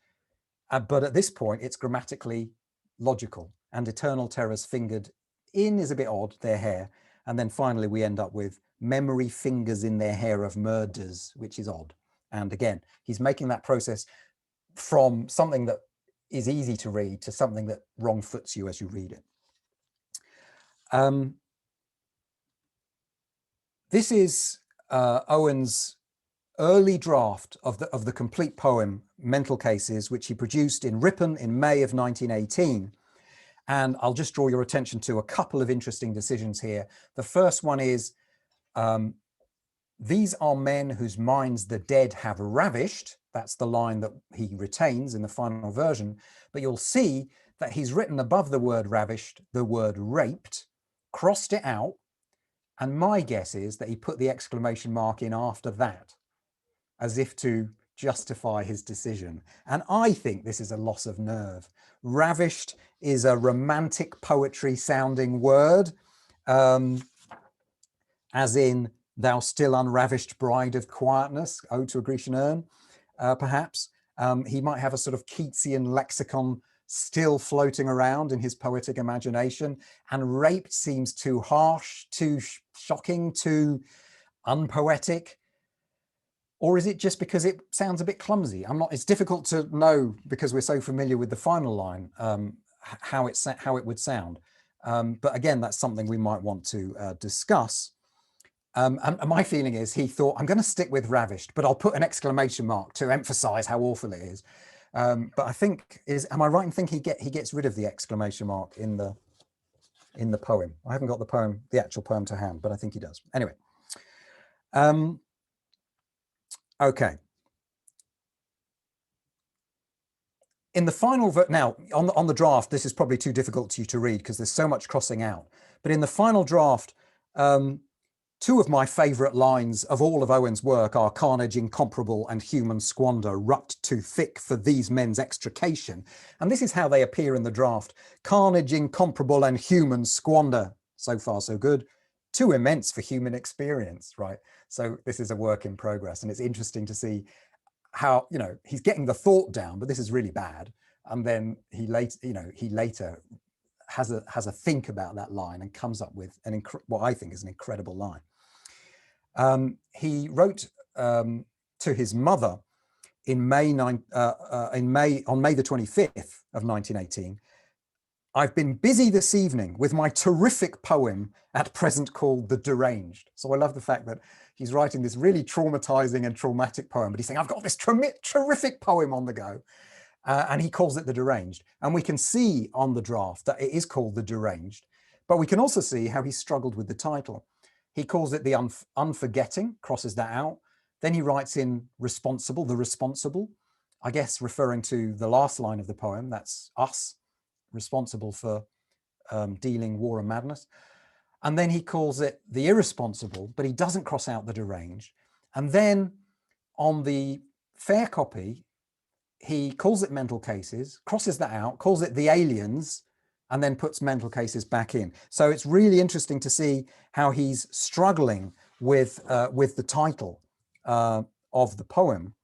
But at this point, it's grammatically logical. And eternal terrors fingered in is a bit odd, their hair. And then finally, we end up with memory fingers in their hair of murders, which is odd. And again, he's making that process from something that is easy to read to something that wrong foots you as you read it. This is Owen's early draft of the complete poem, Mental Cases, which he produced in Ripon in May of 1918. And I'll just draw your attention to a couple of interesting decisions here. The first one is, these are men whose minds the dead have ravished. That's the line that he retains in the final version. But you'll see that he's written above the word ravished, the word raped, crossed it out. And my guess is that he put the exclamation mark in after that, as if to justify his decision. And I think this is a loss of nerve. Ravished is a romantic poetry sounding word, as in thou still unravished bride of quietness, ode to a Grecian urn, perhaps. He might have a sort of Keatsian lexicon still floating around in his poetic imagination, and raped seems too harsh, too shocking, too unpoetic. Or is it just because it sounds a bit clumsy? It's difficult to know because we're so familiar with the final line, how it would sound. But again, that's something we might want to discuss. And my feeling is he thought, I'm going to stick with ravished, but I'll put an exclamation mark to emphasize how awful it is. But I think, am I right in thinking he gets rid of the exclamation mark in the poem? I haven't got the actual poem to hand, but I think he does. Anyway. Okay. In the final, now on the draft, this is probably too difficult for you to read because there's so much crossing out. But in the final draft, two of my favourite lines of all of Owen's work are carnage incomparable and human squander, rupt too thick for these men's extrication. And this is how they appear in the draft. Carnage incomparable and human squander. So far, so good. Too immense for human experience, right? So this is a work in progress, and it's interesting to see how, he's getting the thought down, but this is really bad. And then he later has a think about that line and comes up with what I think is an incredible line. He wrote to his mother on May the 25th of 1918. I've been busy this evening with my terrific poem at present called The Deranged. So I love the fact that he's writing this really traumatizing and traumatic poem, but he's saying, I've got this terrific poem on the go. And he calls it The Deranged. And we can see on the draft that it is called The Deranged, but we can also see how he struggled with the title. He calls it The Unforgetting, crosses that out. Then he writes in responsible, the responsible, I guess referring to the last line of the poem, that's us, responsible for dealing war and madness. And then he calls it the irresponsible, but he doesn't cross out the deranged. And then on the fair copy, he calls it mental cases, crosses that out, calls it the aliens, and then puts mental cases back in. So it's really interesting to see how he's struggling with the title of the poem.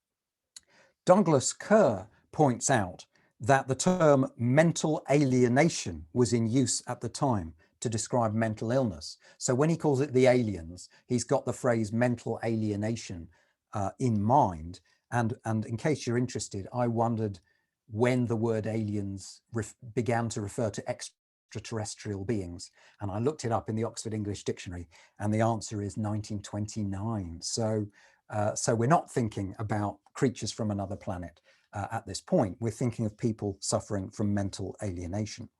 Douglas Kerr points out that the term mental alienation was in use at the time to describe mental illness. So when he calls it the aliens, he's got the phrase mental alienation in mind. And in case you're interested, I wondered when the word aliens began to refer to extraterrestrial beings. And I looked it up in the Oxford English Dictionary, and the answer is 1929. So we're not thinking about creatures from another planet. At this point, we're thinking of people suffering from mental alienation.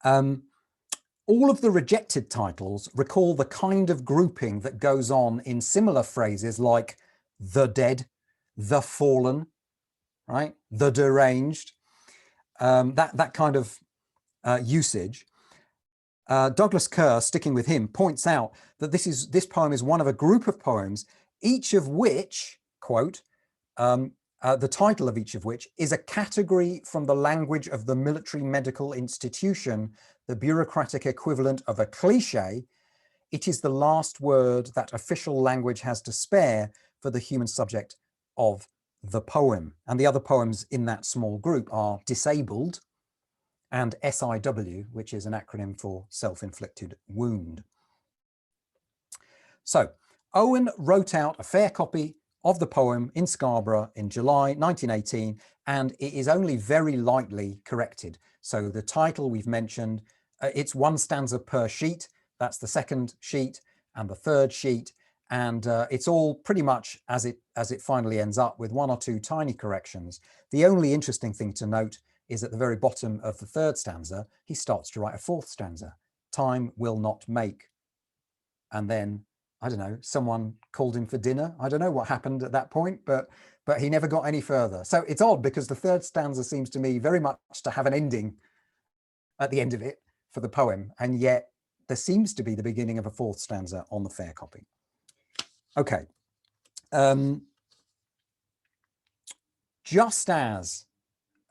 All of the rejected titles recall the kind of grouping that goes on in similar phrases like the dead, the fallen, right? The deranged, that kind of usage. Douglas Kerr, sticking with him, points out that this poem is one of a group of poems, each of which, quote, the title of each of which is a category from the language of the military medical institution, the bureaucratic equivalent of a cliche. It is the last word that official language has to spare for the human subject of the poem. And the other poems in that small group are Disabled and SIW, which is an acronym for self-inflicted wound. So Owen wrote out a fair copy of the poem in Scarborough in July 1918, and it is only very lightly corrected. So the title we've mentioned, it's one stanza per sheet. That's the second sheet and the third sheet. And it's all pretty much as it finally ends up, with one or two tiny corrections. The only interesting thing to note is at the very bottom of the third stanza, he starts to write a fourth stanza. Time will not make. And then, I don't know, someone called him for dinner. I don't know what happened at that point, but but he never got any further. So it's odd because the third stanza seems to me very much to have an ending at the end of it for the poem, and yet there seems to be the beginning of a fourth stanza on the fair copy. Okay. Just as,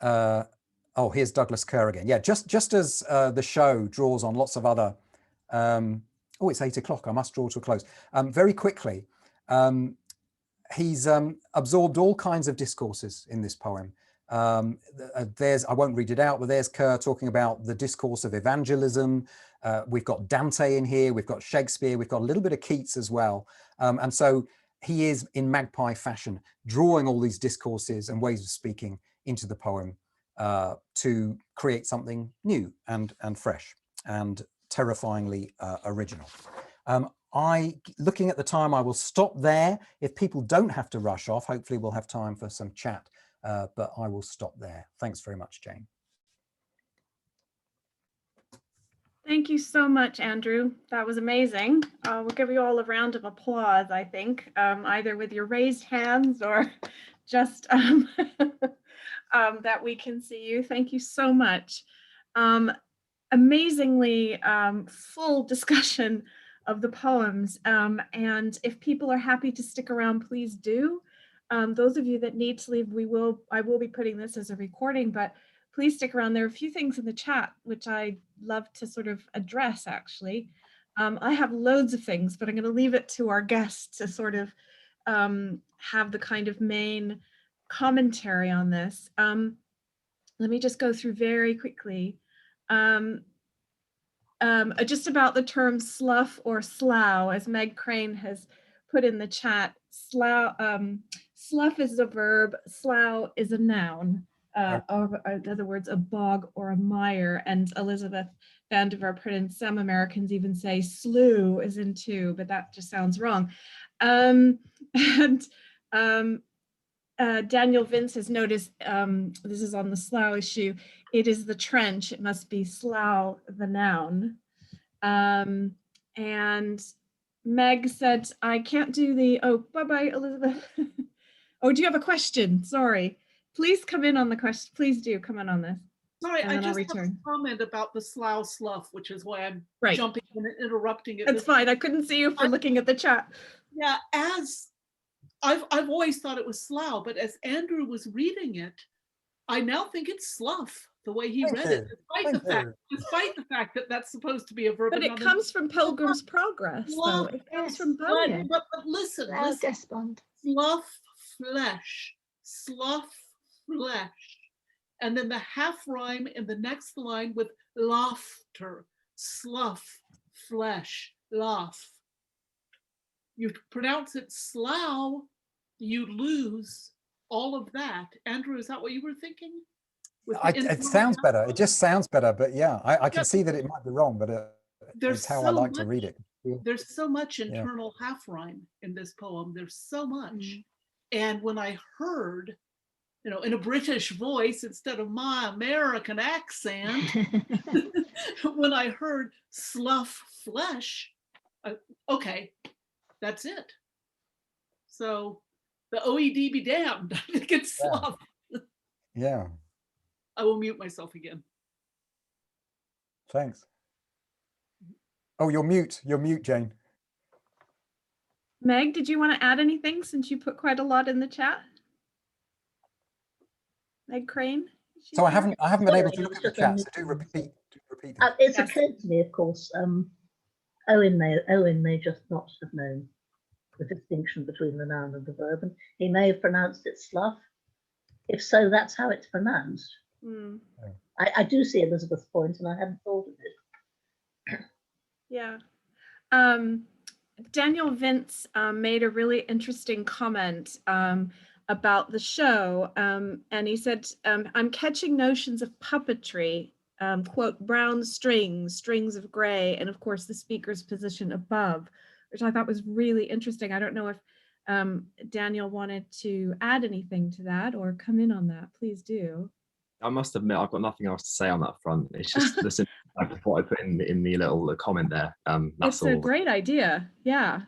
oh, here's Douglas Kerr again. Yeah, just as the show draws on lots of other, oh, it's 8 o'clock, I must draw to a close. Very quickly, he's absorbed all kinds of discourses in this poem. I won't read it out, but there's Kerr talking about the discourse of evangelism. We've got Dante in here, we've got Shakespeare, we've got a little bit of Keats as well. And so he is, in magpie fashion, drawing all these discourses and ways of speaking into the poem to create something new and fresh and terrifyingly original. Looking at the time, I will stop there. If people don't have to rush off, hopefully we'll have time for some chat, but I will stop there. Thanks very much, Jane. Thank you so much, Andrew. That was amazing. We'll give you all a round of applause, I think, either with your raised hands or just that we can see you. Thank you so much. Amazingly full discussion of the poems. And if people are happy to stick around, please do. Those of you that need to leave, I will be putting this as a recording, but please stick around. There are a few things in the chat which I'd love to sort of address, actually. I have loads of things, but I'm going to leave it to our guests to sort of have the kind of main commentary on this. Let me just go through very quickly. Just about the term slough or slough, as Meg Crane has put in the chat. Slough is a verb, slough is a noun. Or in other words, a bog or a mire. And Elizabeth Vandiver put in, some Americans even say slough is in two, but that just sounds wrong. Daniel Vince has noticed, this is on the slough issue, it is the trench, it must be slough, the noun. And Meg said, I can't do the, oh, bye-bye, Elizabeth. Oh, do you have a question? Sorry. Please come in on the question. Please do come in on this. Sorry, I just have a comment about the slough slough, which is why I'm right. jumping in and interrupting it. That's fine. I couldn't see you for looking at the chat. Yeah, as I've always thought it was slough, but as Andrew was reading it, I now think it's slough, the way he read it, despite the fact that that's supposed to be a verb. But it comes from Pilgrim's Progress, though. It comes from Bunyan. But listen, slough flesh, slough flesh, and then the half rhyme in the next line with laughter, slough flesh, laugh. You pronounce it slough, you lose all of that. Andrew, is that what you were thinking? It sounds better. It just sounds better, but yeah, I can see that it might be wrong, but it's how I like to read it. There's so much internal half rhyme in this poem. There's so much. And when I heard, you know, in a British voice instead of my American accent, when I heard slough flesh, okay, that's it. So the OED be damned. I think it's slough. Yeah. I will mute myself again. Thanks. Oh, you're mute, Jane. Meg, did you want to add anything since you put quite a lot in the chat? Meg Crane? So I haven't been able to look at the chat, so do repeat that. It's occurred to me, of course, Owen may just not have known the distinction between the noun and the verb, and he may have pronounced it slough. If so, that's how it's pronounced. I do see Elizabeth's point, and I hadn't thought of it. Yeah. Daniel Vince made a really interesting comment about the show, and he said, I'm catching notions of puppetry, quote, brown strings of gray, and of course the speaker's position above, which I thought was really interesting. I don't know if Daniel wanted to add anything to that or come in on that. Please do. I must admit, I've got nothing else to say on that front. It's just the simple fact of what I put in the little comment there. That's all. It's a great idea. Yeah.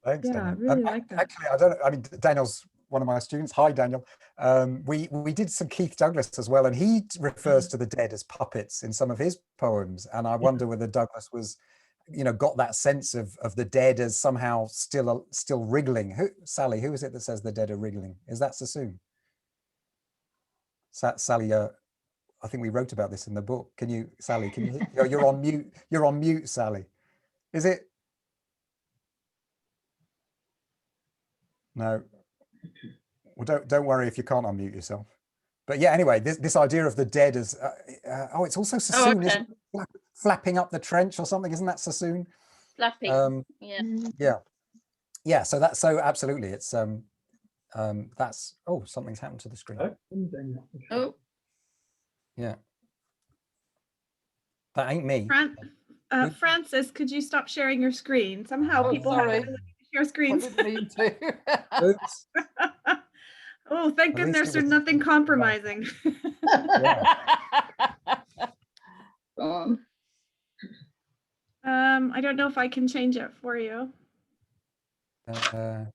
Thanks, yeah, Daniel. I really like that. Actually, I mean, Daniel's one of my students. Hi, Daniel. We did some Keith Douglas as well, and he refers to the dead as puppets in some of his poems. And I wonder whether Douglas was, got that sense of the dead as somehow still wriggling. Sally, who is it that says the dead are wriggling? Is that Sassoon? Sally, I think we wrote about this in the book. Sally, can you? You're on mute. You're on mute, Sally. Is it? No. Well, don't worry if you can't unmute yourself. But yeah, anyway, this idea of the dead as it's also Sassoon, okay. isn't it? Flapping up the trench or something, isn't that Sassoon? Flapping. Yeah. So absolutely, it's that's something's happened to the screen. Oh. Yeah. That ain't me. Francis, could you stop sharing your screen? Somehow people have to share screens. I didn't mean to. Oops. Oh, thank goodness there's nothing compromising. I don't know if I can change it for you. I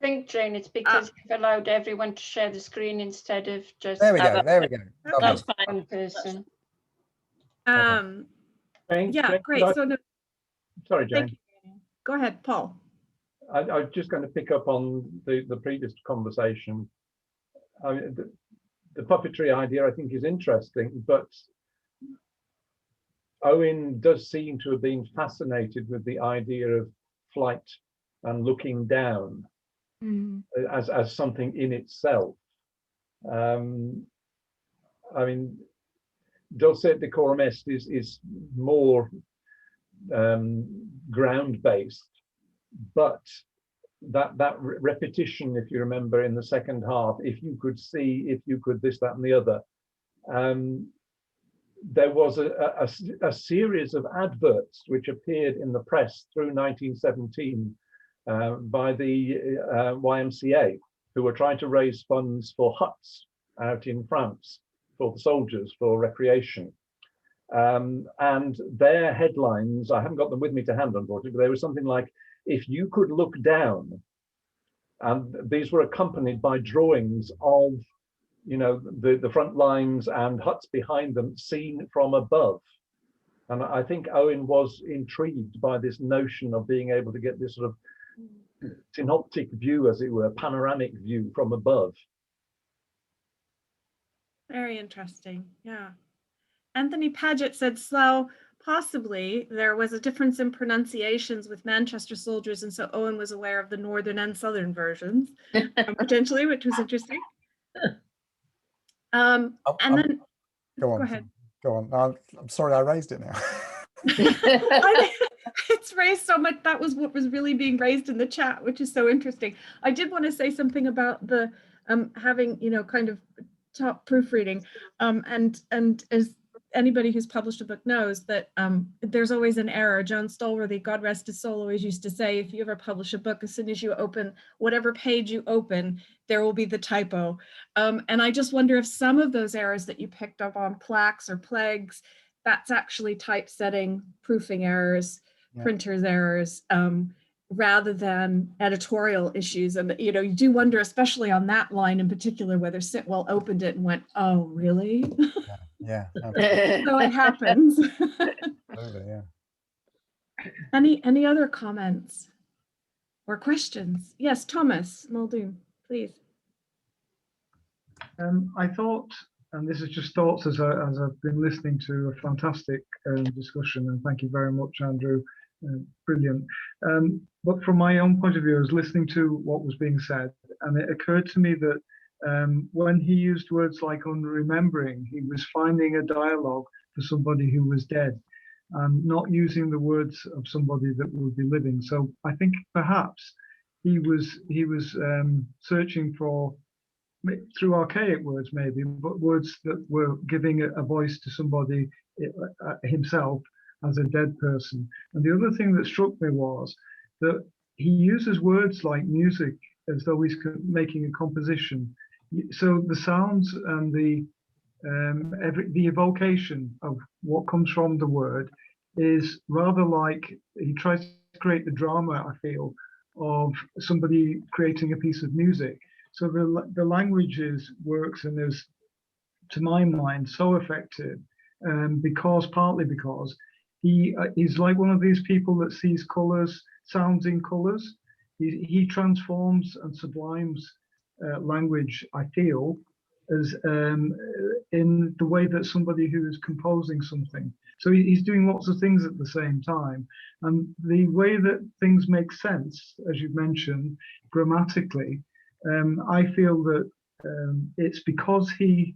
think, Jane, it's because you've allowed everyone to share the screen instead of just. There we go. That's fine, person. Yeah, great. Sorry, Jane. Go ahead, Paul. I was just going to pick up on the previous conversation. I mean, the puppetry idea I think is interesting, but Owen does seem to have been fascinated with the idea of flight and looking down as something in itself. I mean, Dulcet Decorum Est is more ground-based, but that repetition, if you remember in the second half, if you could see, if you could this, that, and the other, there was a series of adverts which appeared in the press through 1917 by the YMCA, who were trying to raise funds for huts out in France for the soldiers for recreation. And their headlines, I haven't got them with me to hand, unfortunately, but they were something like, if you could look down, and these were accompanied by drawings of, the front lines and huts behind them seen from above. And I think Owen was intrigued by this notion of being able to get this sort of synoptic view, as it were, panoramic view from above. Very interesting. Yeah. Anthony Paget said slow. Possibly there was a difference in pronunciations with Manchester soldiers, and so Owen was aware of the northern and southern versions, potentially, which was interesting. And then go ahead. Go on. I'm sorry, I raised it now. It's raised so much. That was what was really being raised in the chat, which is so interesting. I did want to say something about the having, kind of top proofreading, and as anybody who's published a book knows that there's always an error. John Stolworthy, God rest his soul, always used to say, if you ever publish a book, as soon as you open whatever page you open, there will be the typo. And I just wonder if some of those errors that you picked up on, plaques or plagues, that's actually typesetting, proofing errors, printers errors, rather than editorial issues. And you do wonder, especially on that line in particular, whether Sitwell opened it and went, oh, really? Yeah. So it happens. Yeah. Any other comments or questions? Yes, Thomas Muldoon, please. I thought, and this is just thoughts as I've been listening to a fantastic discussion, and thank you very much, Andrew. Brilliant. But from my own point of view, I was listening to what was being said, and it occurred to me that when he used words like unremembering, he was finding a dialogue for somebody who was dead and not using the words of somebody that would be living. So I think perhaps he was searching for, through archaic words maybe, but words that were giving a voice to somebody himself as a dead person. And the other thing that struck me was that he uses words like music as though he's making a composition. So the sounds and the evocation of what comes from the word is rather like he tries to create the drama, I feel, of somebody creating a piece of music. So the language works and is, to my mind, so effective, partly because he's like one of these people that sees colors, sounds in colors. He transforms and sublimes language, I feel, as in the way that somebody who is composing something. So he's doing lots of things at the same time. And the way that things make sense, as you mentioned, grammatically, I feel that it's because he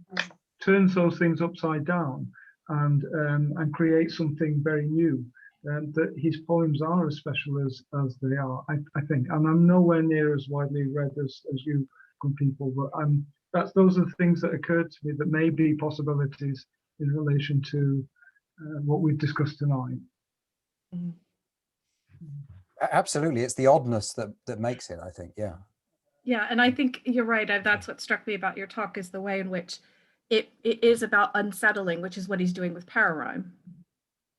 turns those things upside down and creates something very new, that his poems are as special as they are, I think. And I'm nowhere near as widely read as you good people, but those are the things that occurred to me that may be possibilities in relation to what we've discussed tonight. Absolutely, it's the oddness that makes it, I think. Yeah. Yeah, and I think you're right. That's what struck me about your talk, is the way in which it is about unsettling, which is what he's doing with pararhyme.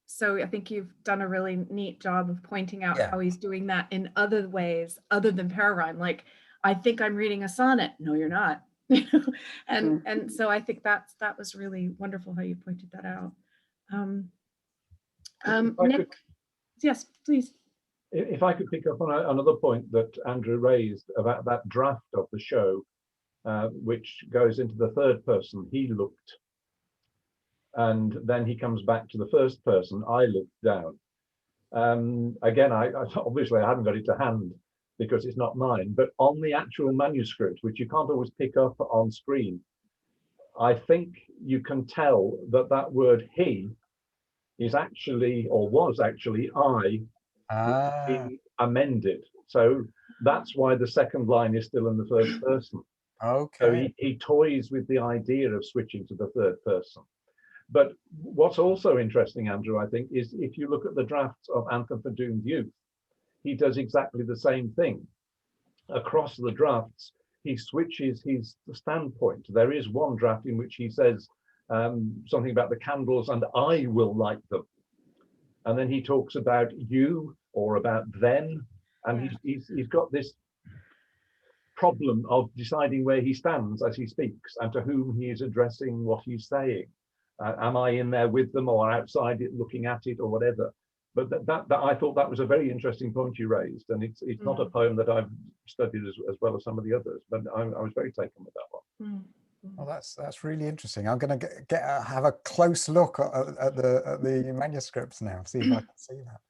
So I think you've done a really neat job of pointing out how he's doing that in other ways other than pararhyme. Like, I think I'm reading a sonnet. No, you're not. and so I think that was really wonderful how you pointed that out. Nick, yes, please. If I could pick up on another point that Andrew raised about that draft of the show, which goes into the third person, he looked, and then he comes back to the first person, I looked down. Again, I obviously I haven't got it to hand because it's not mine, but on the actual manuscript, which you can't always pick up on screen, I think you can tell that word he is actually, or was actually, I, being amended. So that's why the second line is still in the first person. Okay. So he toys with the idea of switching to the third person. But what's also interesting, Andrew, I think, is if you look at the drafts of Anthem for Doomed Youth, he does exactly the same thing. Across the drafts, he switches his standpoint. There is one draft in which he says something about the candles and I will light them. And then he talks about you or about them. And he's got this problem of deciding where he stands as he speaks and to whom he is addressing what he's saying. Am I in there with them or outside it, looking at it or whatever? But that I thought that was a very interesting point you raised, and it's not a poem that I've studied as well as some of the others, but I was very taken with that one. Well, that's really interesting. I'm going to have a close look at the manuscripts now, see if I can see that.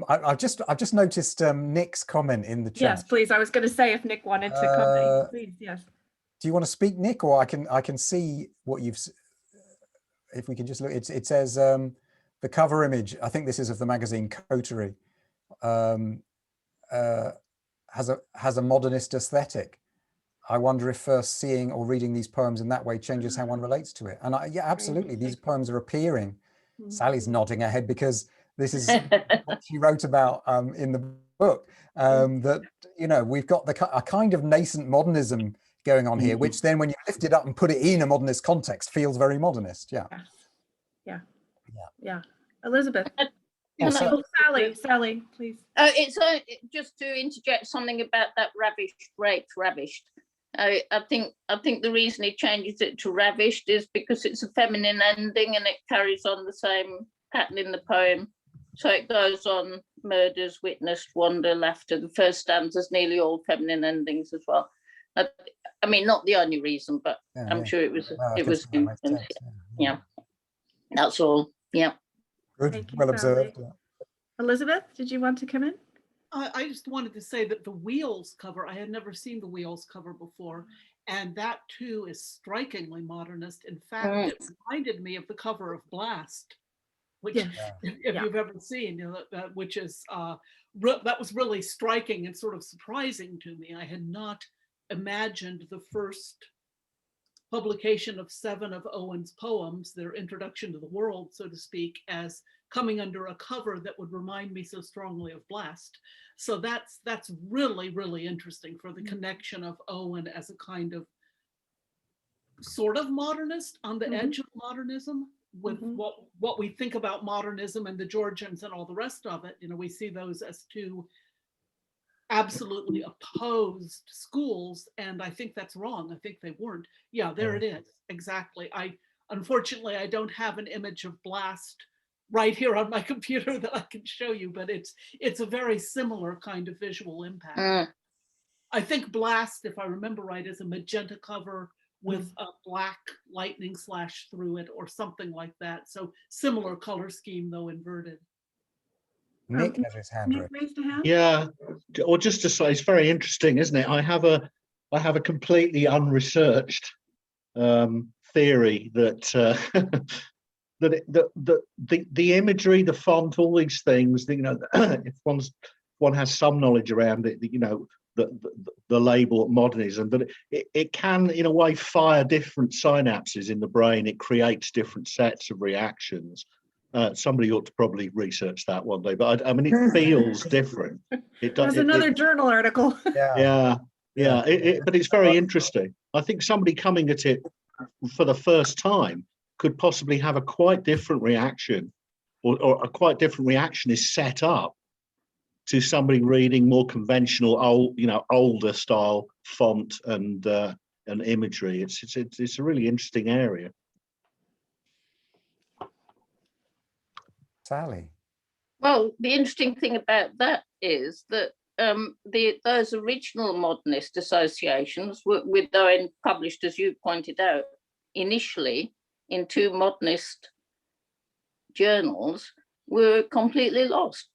I've just noticed Nick's comment in the chat. Yes, please. I was going to say if Nick wanted to comment, please. Yes. Do you want to speak, Nick, or I can see what you've? If we can just look, it says the cover image. I think this is of the magazine Coterie. Has a modernist aesthetic. I wonder if first seeing or reading these poems in that way changes how one relates to it. And yeah, absolutely, these poems are appearing. Sally's nodding her head because this is what she wrote about in the book. That we've got a kind of nascent modernism going on here, which then when you lift it up and put it in a modernist context feels very modernist. Yeah. Elizabeth. Sally, please. It's just to interject something about that ravished. I think the reason he changes it to ravished is because it's a feminine ending and it carries on the same pattern in the poem. So it goes on: murders, witnessed, wonder, laughter. The first stanza's nearly all feminine endings as well. I mean, not the only reason, but I'm sure it was. Yeah, that's all. Yeah. Good. Well observed. Elizabeth, did you want to come in? I just wanted to say that the Wheels cover, I had never seen the Wheels cover before, and that too is strikingly modernist. In fact, it reminded me of the cover of Blast, which if you've ever seen, which is that was really striking and sort of surprising to me. I had not imagined the first publication of 7 of Owen's poems, their introduction to the world, so to speak, as coming under a cover that would remind me so strongly of Blast. So that's really, really interesting for the connection of Owen as a kind of sort of modernist on the edge of modernism with what we think about modernism and the Georgians and all the rest of it. We see those as two absolutely opposed schools, and I think that's wrong. I think they weren't. Yeah, there it is. Exactly. Unfortunately, I don't have an image of Blast right here on my computer that I can show you, but it's a very similar kind of visual impact. I think Blast, if I remember right, is a magenta cover with a black lightning slash through it or something like that. So similar color scheme, though inverted. Nick has his hand Nick raised. raised a hand. Yeah, or just to say, it's very interesting, isn't it? I have a completely unresearched theory that the imagery, the font, all these things, if one has some knowledge around it, the label modernism, but it can in a way fire different synapses in the brain. It creates different sets of reactions. Somebody ought to probably research that one day, but I mean, it feels different. There's another journal article. Yeah. But it's very interesting. I think somebody coming at it for the first time could possibly have a quite different reaction, or a quite different reaction is set up to somebody reading more conventional, older style font and imagery. It's a really interesting area. Sally. Well, the interesting thing about that is that those original modernist associations with Owen published, as you pointed out, initially in 2 modernist journals, were completely lost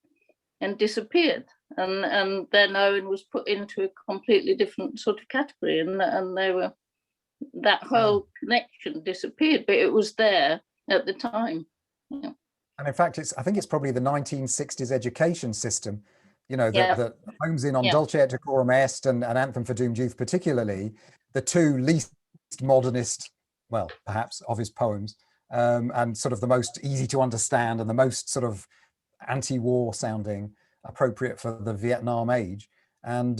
and disappeared. And then Owen was put into a completely different sort of category, and that whole connection disappeared, but it was there at the time. Yeah. And in fact, I think it's probably the 1960s education system, that homes in on Dulce et Decorum Est and Anthem for Doomed Youth, particularly, the 2 least modernist, well, perhaps, of his poems, and sort of the most easy to understand and the most sort of anti-war sounding, appropriate for the Vietnam age. And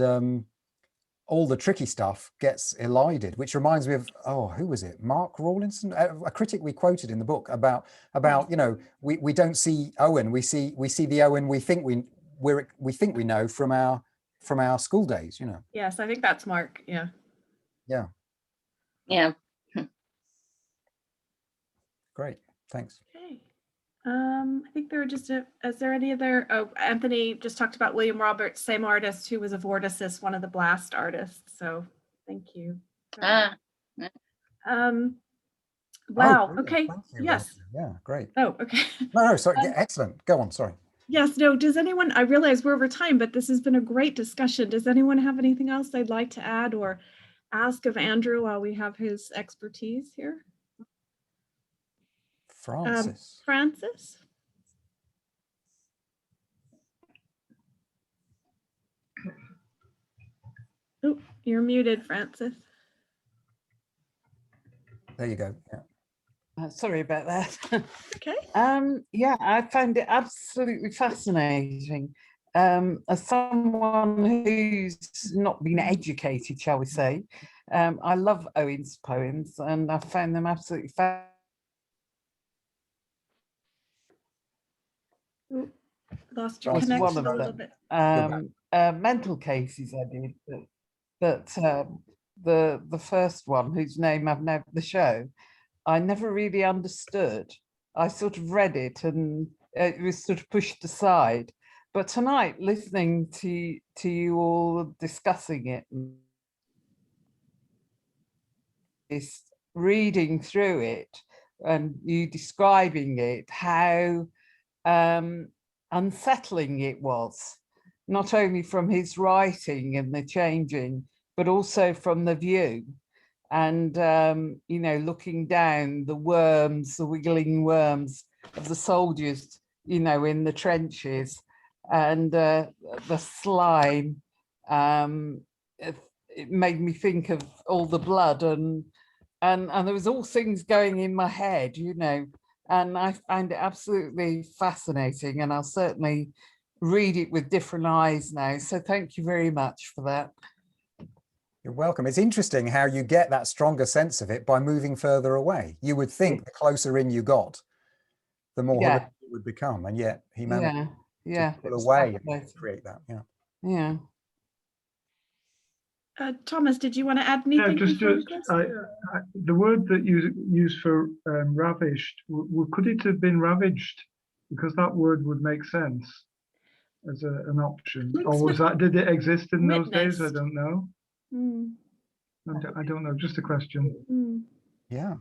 all the tricky stuff gets elided, which reminds me of, who was it? Mark Rawlinson, a critic we quoted in the book about we don't see Owen, we see the Owen we think we know from our school days, Yes, I think that's Mark. Yeah. Great, thanks. Okay. I think there were just is there any other? Oh, Anthony just talked about William Roberts, same artist who was a vorticist, one of the Blast artists. So thank you. Wow. Okay. Yes. Yeah. Great. Oh, okay. No. Sorry. Excellent. Go on. Sorry. Yes. No. Does anyone? I realize we're over time, but this has been a great discussion. Does anyone have anything else they'd like to add or ask of Andrew while we have his expertise here? Francis? Oh, you're muted, Francis. There you go. Yeah. Sorry about that. Okay. Yeah, I found it absolutely fascinating. As someone who's not been educated, shall we say, I love Owen's poems, and I found them absolutely fascinating. Lost your connection a little bit. Mental cases I did, but the first one, whose name I've never, the show, I never really understood. I sort of read it and it was sort of pushed aside. But tonight, listening to you all discussing it, is reading through it and you describing it, how unsettling it was, not only from his writing and the changing, but also from the view. And, looking down the worms, the wiggling worms of the soldiers, in the trenches, and the slime, it made me think of all the blood and there was all things going in my head, and I find it absolutely fascinating, and I'll certainly read it with different eyes now. So thank you very much for that. You're welcome. It's interesting how you get that stronger sense of it by moving further away. You would think the closer in you got, the more horrific it would become, and yet he managed to pull away and create that. Yeah. Thomas, did you want to add Yeah, anything? just before we close? the word that you used for ravished, could it have been ravaged? Because that word would make sense as an option. Or was that, did it exist in those days? I don't know. I don't know, just a question. Yeah.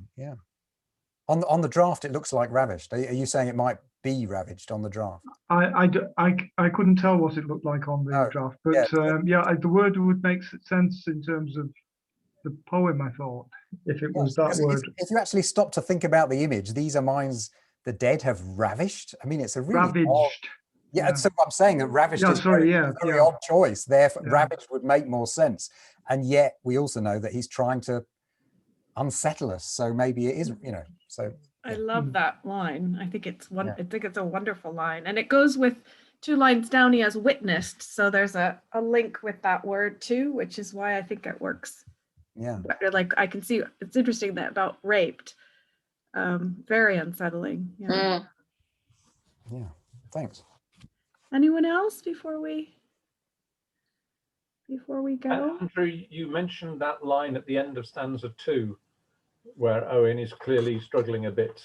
On the draft, it looks like ravished. Are you saying it might be ravaged on the draft? I couldn't tell what it looked like on the draft, but yeah, the word would make sense in terms of the poem, I thought, if it was that word. If you actually stop to think about the image, these are minds the dead have ravished. I mean, it's a really ravaged. Odd, yeah, so I'm saying that ravished is a very odd choice. Therefore, ravaged would make more sense. And yet we also know that he's trying to unsettle us. So maybe it is, so. I love that line. I think it's I think it's a wonderful line, and it goes with 2 lines down. He has witnessed, so there's a link with that word too, which is why I think it works. Yeah, like I can see it's interesting that about raped. Very unsettling. Yeah. Thanks. Anyone else before we go? Andrew, you mentioned that line at the end of stanza 2, where Owen is clearly struggling a bit.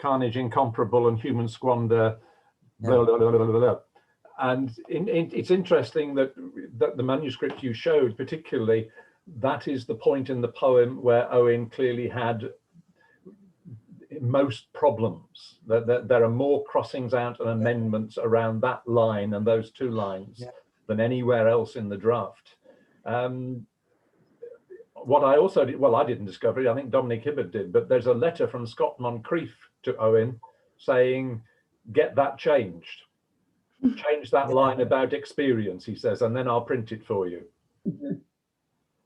Carnage incomparable and human squander. Blah, blah, blah, blah, blah, blah. And it's interesting that the manuscript you showed, particularly, that is the point in the poem where Owen clearly had most problems. That there are more crossings out and amendments around that line and those 2 lines than anywhere else in the draft. What I also did, well, I didn't discover it, I think Dominic Hibbard did, but there's a letter from Scott Moncrief to Owen saying, get that changed. Change that line about experience, he says, and then I'll print it for you.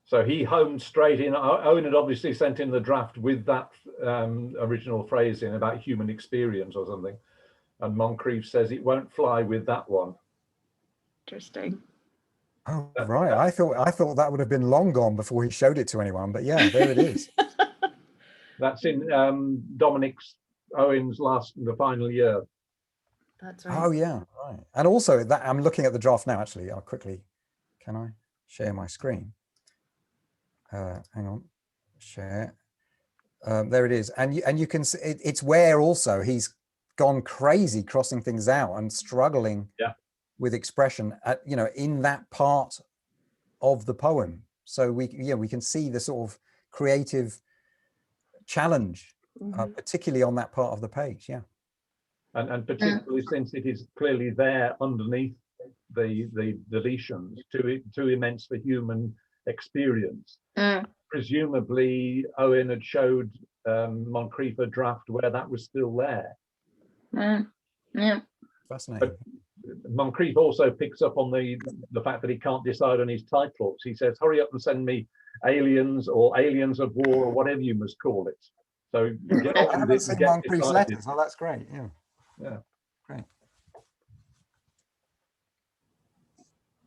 So he honed straight in. Owen had obviously sent in the draft with that original phrase in about human experience or something. And Moncrief says it won't fly with that one. Interesting. Oh, right. I thought that would have been long gone before he showed it to anyone, but yeah, there it is. That's in Owen's the final year. That's right. Oh yeah, right. And also that I'm looking at the draft now. Actually, I'll quickly. Can I share my screen? Hang on, share. There it is, and you can see it's where also he's gone crazy, crossing things out and struggling with expression at in that part of the poem. So we can see the sort of creative challenge, particularly on that part of the page. Yeah. And particularly since it is clearly there underneath the deletions, too immense for human experience. Presumably Owen had showed Moncrief a draft where that was still there. Fascinating. But Moncrief also picks up on the fact that he can't decide on his titles. He says, hurry up and send me Aliens or Aliens of War or whatever you must call it. So I haven't seen Moncrief's letters. Oh, that's great. Yeah. Great.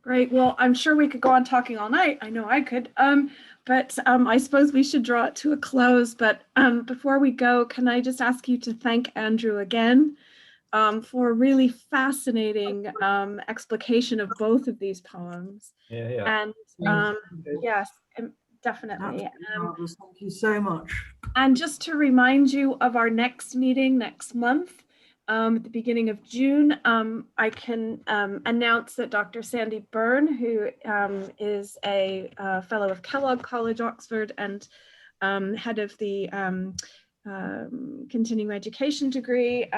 Great. Well, I'm sure we could go on talking all night. I know I could. But I suppose we should draw it to a close. But before we go, can I just ask you to thank Andrew again for a really fascinating explication of both of these poems. And yes, definitely. Thank you so much. And just to remind you of our next meeting next month, at the beginning of June, I can announce that Dr. Sandy Byrne, who is a fellow of Kellogg College, Oxford, and head of the continuing education degree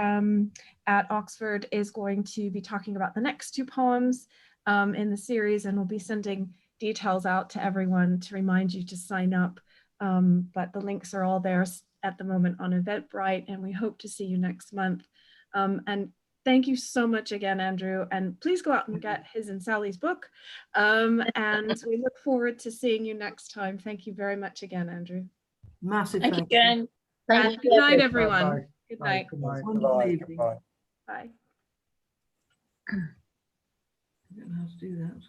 at Oxford, is going to be talking about the next 2 poems in the series, and we'll be sending details out to everyone to remind you to sign up. But the links are all there at the moment on Eventbrite, and we hope to see you next month. And thank you so much again, Andrew, and please go out and get his and Sally's book. And we look forward to seeing you next time. Thank you very much again, Andrew. Massive thank you again. And good night, everyone. Bye. Good night. Wonderful evening. Bye. Bye. I don't know how to do that.